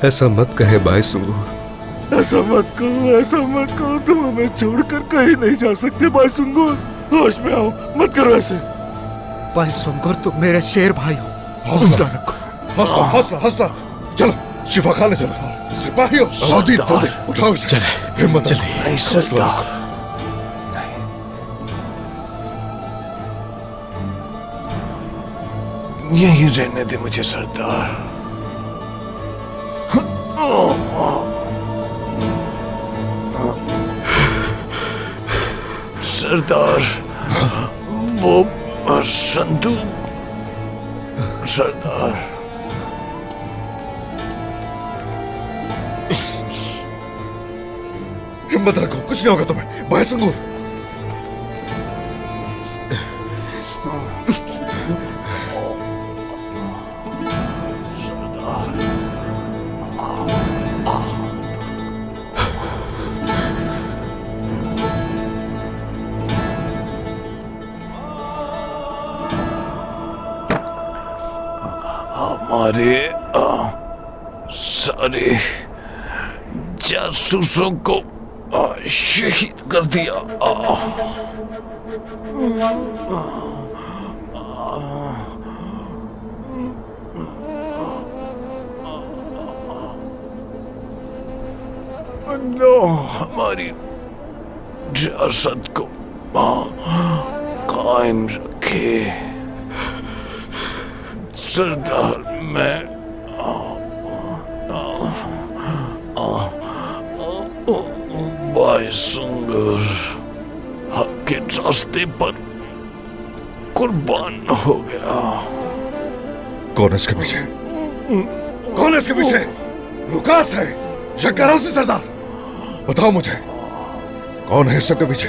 [SPEAKER 6] ऐसा मत कहे भाई सुंगुर।
[SPEAKER 2] ऐसा मत करो, ऐसा मत करो। तुम हमें छोड़कर कहीं नहीं जा सकते भाई सुंगुर। होश में आओ, मत करो ऐसे।
[SPEAKER 9] भाई सुंगुर, तुम मेरे शेर भाई हो।
[SPEAKER 3] हौसला रखो, हौसला, हौसला, हौसला। चलो शिफा खाने चलो। सिपाहियों, अलाउद्दीन, जल्दी उठाओ इसे। हिम्मत
[SPEAKER 10] जल्दी, सरदार। यहीं रहने दे मुझे सरदार। सरदार, वो संदूक। सरदार,
[SPEAKER 3] हिम्मत रखो, कुछ नहीं होगा तुम्हें। भाई सुंगुर,
[SPEAKER 10] हमारे सारे जासूसों को शहीद कर दिया। हमारी रियासत को कायम रखे। सरदार, मैं भाई सुंगुर हक के रास्ते पर कुर्बान हो गया।
[SPEAKER 3] कौन है इसके पीछे? कौन है इसके पीछे? लुकास है या करासी सरदार? बताओ मुझे, कौन है इस सबके पीछे?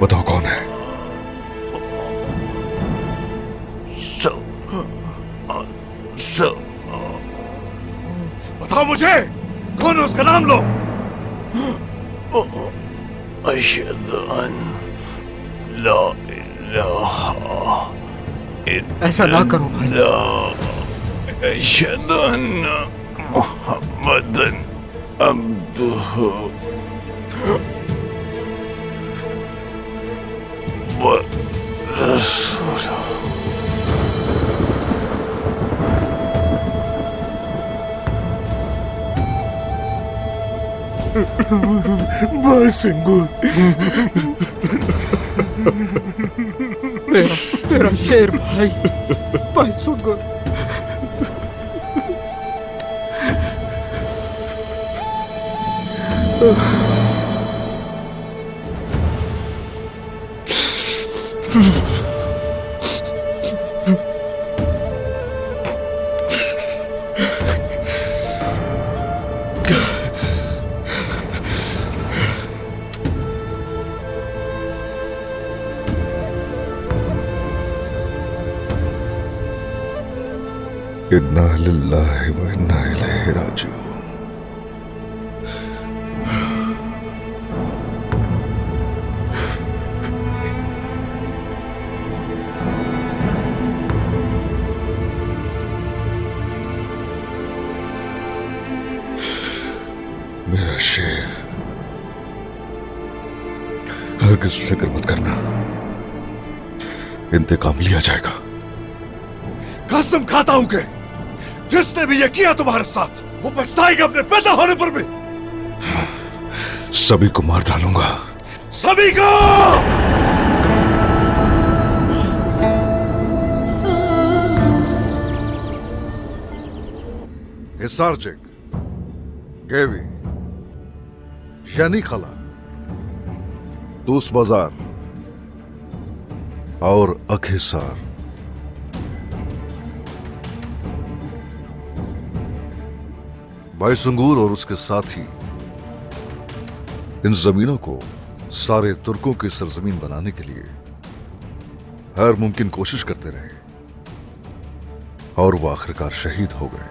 [SPEAKER 3] बताओ कौन है? बताओ मुझे, कौन है? उसका नाम लो।
[SPEAKER 10] अशहदु अन ला इलाहा
[SPEAKER 9] ऐसा ना करो भाई।
[SPEAKER 10] अशहदु अन्ना मुहम्मदन अब्दुहु व रसूलुहु।
[SPEAKER 2] बाईसिंगुर,
[SPEAKER 9] मेरा शेर भाई बाईसिंगुर।
[SPEAKER 6] इन्ना लिल्लाहि व इन्ना इलैहि राजिऊन। मेरा शेर, हरगिज़ फिक्र मत करना, इंतकाम लिया जाएगा।
[SPEAKER 3] कसम खाता हूं कि जिसने भी ये किया तुम्हारे साथ, वो पछताएगा अपने पैदा होने पर भी।
[SPEAKER 6] सभी को मार डालूंगा,
[SPEAKER 3] सभी को। हिसारजेक, गेवी, यानी खला, दूस बाजार और अखिसार। बाईसिंगुर और उसके साथी इन जमीनों को सारे तुर्कों की सरजमीन बनाने के लिए हर मुमकिन कोशिश करते रहे और वो आखिरकार शहीद हो गए।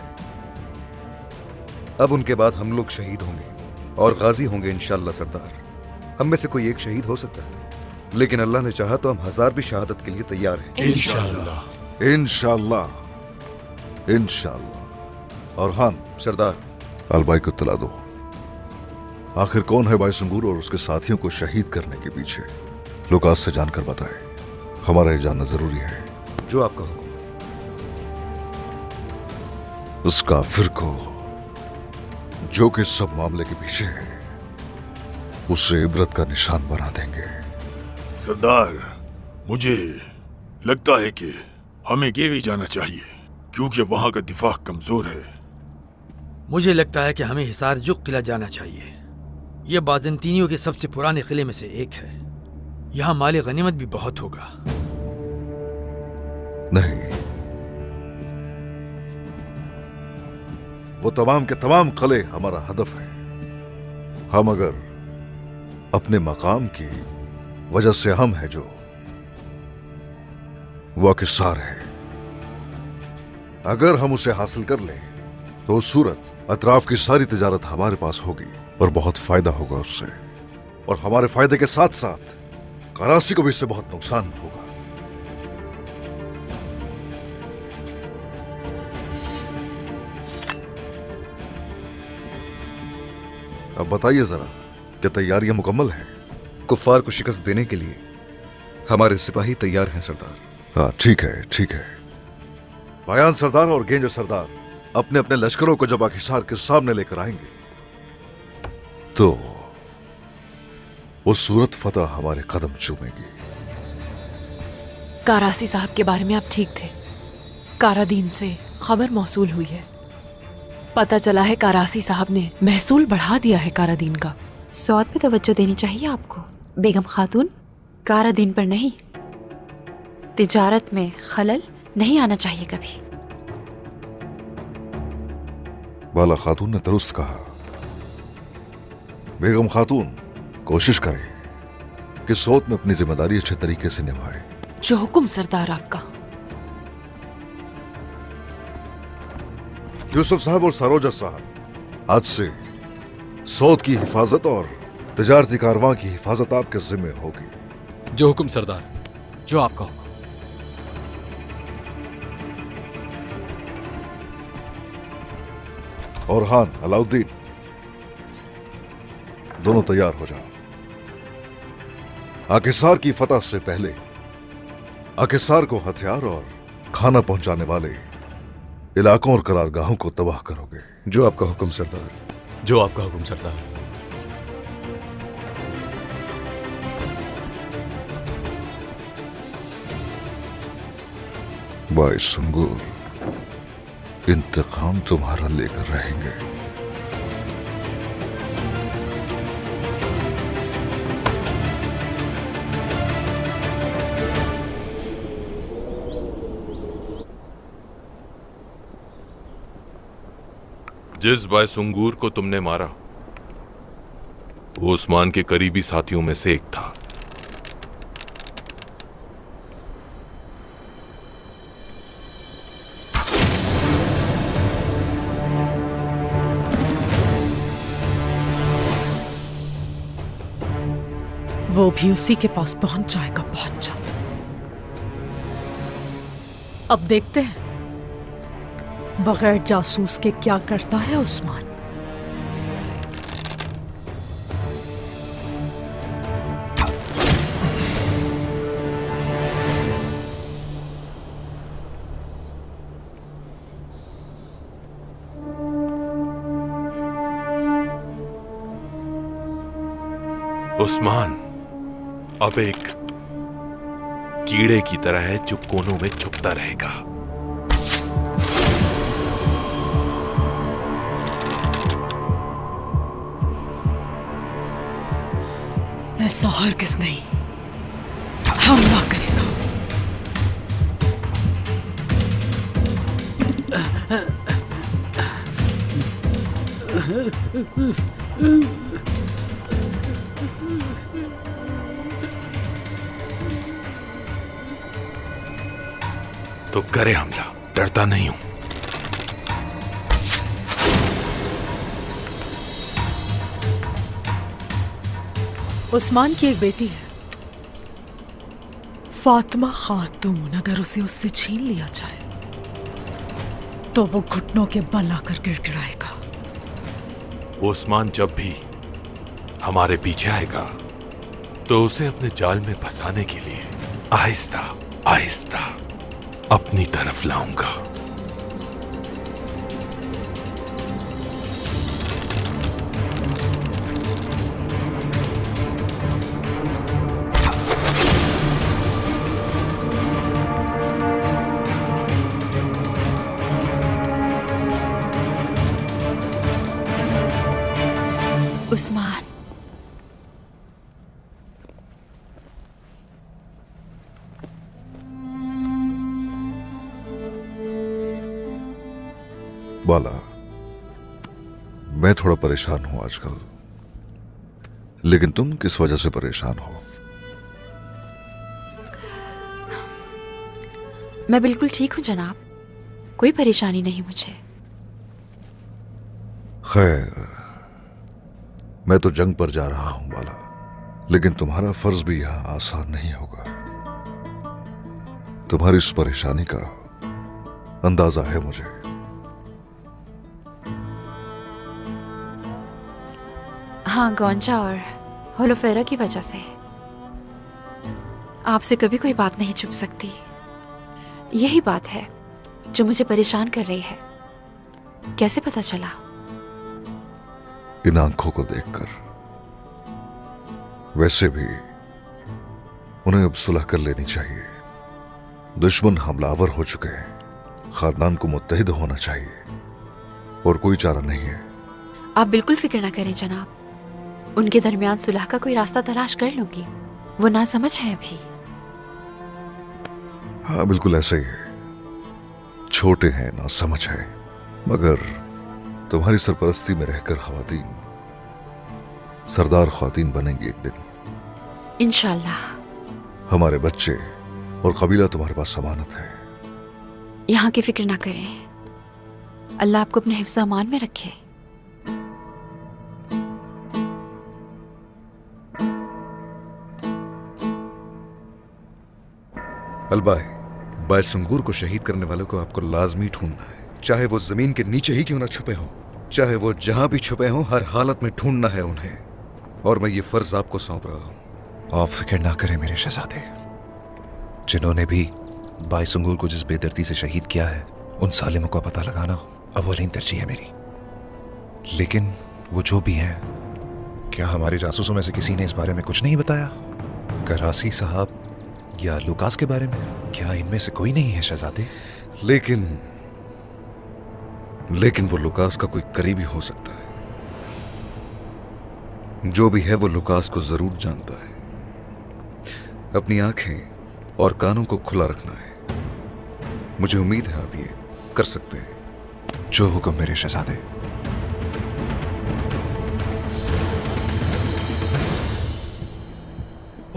[SPEAKER 6] अब उनके बाद हम लोग शहीद होंगे और गाजी होंगे इंशाअल्लाह सरदार। हम में से कोई एक शहीद हो सकता है, लेकिन अल्लाह ने चाहा तो हम 1000 भी शहादत के लिए तैयार हैं।
[SPEAKER 3] इंशाअल्लाह, इंशाअल्लाह, इंशाअल्लाह। और हाँ
[SPEAKER 6] सरदार,
[SPEAKER 3] अलबाई को तला दो, आखिर कौन है बाईसिंगुर और उसके साथियों को शहीद करने के पीछे? लुकास से जानकर बताए, हमारा ये जानना जरूरी है।
[SPEAKER 6] जो आपका हुक्म।
[SPEAKER 3] उस काफिर को जो कि सब मामले के पीछे है, उसे इबरत का निशान बना देंगे।
[SPEAKER 7] सरदार, मुझे लगता है कि हमें गेवी जाना चाहिए, क्योंकि वहां का दिफा कमजोर है।
[SPEAKER 10] मुझे लगता है कि हमें हिसारजुक किला जाना चाहिए। यह बाज़ंतीनियों के सबसे पुराने किले में से एक है। यहाँ माल गनीमत भी बहुत होगा।
[SPEAKER 3] नहीं, वो तमाम के तमाम किले हमारा हदफ है। हम अगर अपने मकाम की वजह से हम है जो, वो अकिसार है। अगर हम उसे हासिल कर लें तो उस सूरत अतराफ की सारी तिजारत हमारे पास होगी और बहुत फायदा होगा उससे। और हमारे फायदे के साथ साथ कराची को भी इससे बहुत नुकसान होगा। अब बताइए जरा, क्या तैयारियां मुकम्मल हैं?
[SPEAKER 6] कुफ्फार को शिकस्त देने के लिए हमारे सिपाही तैयार हैं सरदार।
[SPEAKER 3] हाँ, ठीक है, ठीक है। बयान सरदार और गेंज सरदार अपने अपने लश्करों को जब अखिसार के सामने लेकर आएंगे तो वो सूरत फतह हमारे कदम चूमेगी।
[SPEAKER 4] कारासी साहब के बारे में आप ठीक थे। कारादीन से खबर मौसूल हुई है। पता चला है कारासी साहब ने महसूल बढ़ा दिया है कारादीन का।
[SPEAKER 13] सौद पे तवज्जो देनी चाहिए आपको बेगम खातून, कारादीन पर नहीं। तिजारत में खलल नहीं आना चाहिए कभी।
[SPEAKER 3] बाला खातून ने दुरुस्त कहा। बेगम खातून कोशिश करें कि सौत में अपनी जिम्मेदारी अच्छे तरीके से निभाए।
[SPEAKER 4] जो हुक्म सरदार आपका।
[SPEAKER 3] यूसुफ साहब और सरोजा साहब, आज से सौत की हिफाजत और तिजारती कारवां की हिफाजत आपके जिम्मे होगी।
[SPEAKER 5] जो हुक्म सरदार।
[SPEAKER 21] जो आपका हुक्म।
[SPEAKER 3] और हान, अलाउद्दीन, दोनों तैयार हो जाओ। अकिसार की फतह से पहले अकिसार को हथियार और खाना पहुंचाने वाले इलाकों और करारगाहों को तबाह करोगे।
[SPEAKER 6] जो आपका हुक्म सरदार।
[SPEAKER 18] जो आपका हुक्म सरदार।
[SPEAKER 6] भाई सुंगूर, इंतकाम तुम्हारा लेकर रहेंगे।
[SPEAKER 18] जिस बायसुंगूर को तुमने मारा वो उस्मान के करीबी साथियों में से एक था।
[SPEAKER 19] वो भी उसी के पास पहुंच जाएगा बहुत जल्द। अब देखते हैं बगैर जासूस के क्या करता है उस्मान।
[SPEAKER 18] उस्मान अब एक कीड़े की तरह है जो कोनों में छुपता रहेगा।
[SPEAKER 19] ऐसा हरगिज़ नहीं, हमला करेगा।
[SPEAKER 18] तो करे हमला, डरता नहीं हूं।
[SPEAKER 19] उस्मान की एक बेटी है, फातिमा खातून। अगर उसे उससे छीन लिया जाए तो वो घुटनों के बल आकर गिड़गिड़ाएगा।
[SPEAKER 18] उस्मान जब भी हमारे पीछे आएगा तो उसे अपने जाल में फंसाने के लिए आहिस्ता आहिस्ता अपनी तरफ लाऊंगा।
[SPEAKER 13] उस्मान,
[SPEAKER 6] बाला, मैं थोड़ा परेशान हूं आजकल, लेकिन तुम किस वजह से परेशान हो?
[SPEAKER 13] मैं बिल्कुल ठीक हूँ जनाब, कोई परेशानी नहीं मुझे।
[SPEAKER 6] खैर, मैं तो जंग पर जा रहा हूं बाला, लेकिन तुम्हारा फर्ज भी यहां आसान नहीं होगा। तुम्हारी इस परेशानी का अंदाजा है मुझे।
[SPEAKER 13] हाँ, गौंजा और होलोफेरा की वजह से आपसे कभी कोई बात नहीं छुप सकती। यही बात है जो मुझे परेशान कर रही है। कैसे पता चला?
[SPEAKER 6] इन आंखों को देखकर। वैसे भी उन्हें अब सुलह कर लेनी चाहिए। दुश्मन हमलावर हो चुके हैं, खानदान को मुत्तहिद होना चाहिए और कोई चारा नहीं है।
[SPEAKER 13] आप बिल्कुल फिक्र ना करें जनाब, उनके दरमियान सुलह का कोई रास्ता तलाश कर लूंगी। वो ना समझ है अभी।
[SPEAKER 6] हाँ, बिल्कुल ऐसा ही है। छोटे हैं, ना समझ है, मगर तुम्हारी सरपरस्ती में रहकर ख्वातीन सरदार ख्वातीन बनेंगी एक दिन
[SPEAKER 13] इंशाल्लाह।
[SPEAKER 6] हमारे बच्चे और कबीला तुम्हारे पास अमानत है।
[SPEAKER 13] यहाँ की फिक्र ना करें, अल्लाह आपको अपने हिफ्ज़ अमान में रखे।
[SPEAKER 6] अलबाई, बायसुंगूर को शहीद करने वालों को आपको लाजमी ढूंढना है, चाहे वो जमीन के नीचे ही क्यों ना छुपे हों, चाहे वो जहां भी छुपे हों, हर हालत में ढूंढना है उन्हें। और मैं ये फर्ज आपको सौंप रहा हूं।
[SPEAKER 11] आप फिक्र ना करें मेरे शहजादे, जिन्होंने भी बायसुंगूर को जिस बेदर्दी से शहीद किया है, उन सालिमों का पता लगाना अव्वलीन तरजीह है मेरी। लेकिन वो जो भी हैं, क्या हमारे जासूसों में से किसी ने इस बारे में कुछ नहीं बताया? करासी साहब या लुकास के बारे में? क्या इनमें से कोई नहीं है शहजादे?
[SPEAKER 6] लेकिन वो लुकास का कोई करीबी हो सकता है। जो भी है वो लुकास को जरूर जानता है। अपनी आंखें और कानों को खुला रखना है। मुझे उम्मीद है आप ये कर सकते हैं।
[SPEAKER 11] जो हुक्म मेरे शहजादे।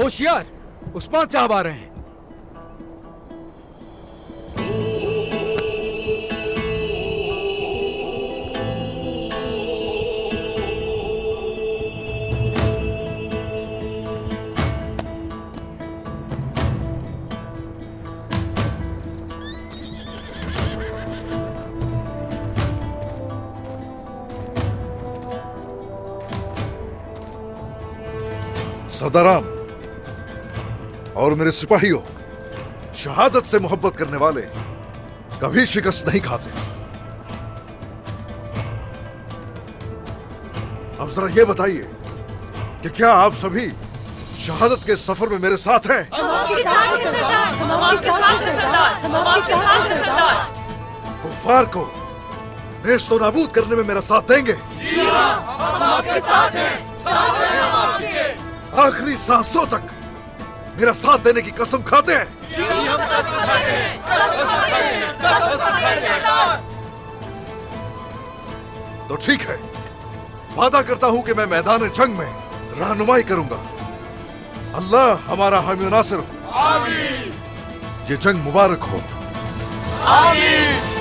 [SPEAKER 12] होशियार, उस्मान साहब आ रहे हैं।
[SPEAKER 3] सरदाराम और मेरे सिपाहियों, शहादत से मोहब्बत करने वाले कभी शिकस्त नहीं खाते। अब जरा ये बताइए कि क्या आप सभी शहादत के सफर में मेरे साथ हैं? कुफार को नेस्तो नाबूद करने में मेरा साथ देंगे?
[SPEAKER 12] जी हाँ, हम आपके साथ हैं, साथ हैं हम आपके।
[SPEAKER 3] आखिरी सांसों तक मेरा साथ देने की कसम खाते हैं?
[SPEAKER 12] जी हम कसम खाते हैं, कसम खाते हैं, कसम खाते हैं।
[SPEAKER 3] तो ठीक है, वादा करता हूं कि मैं मैदान जंग में रहनुमाई करूंगा। अल्लाह हमारा हामी नासिर हो।
[SPEAKER 12] आमीन।
[SPEAKER 3] ये जंग मुबारक हो।
[SPEAKER 12] आमीन।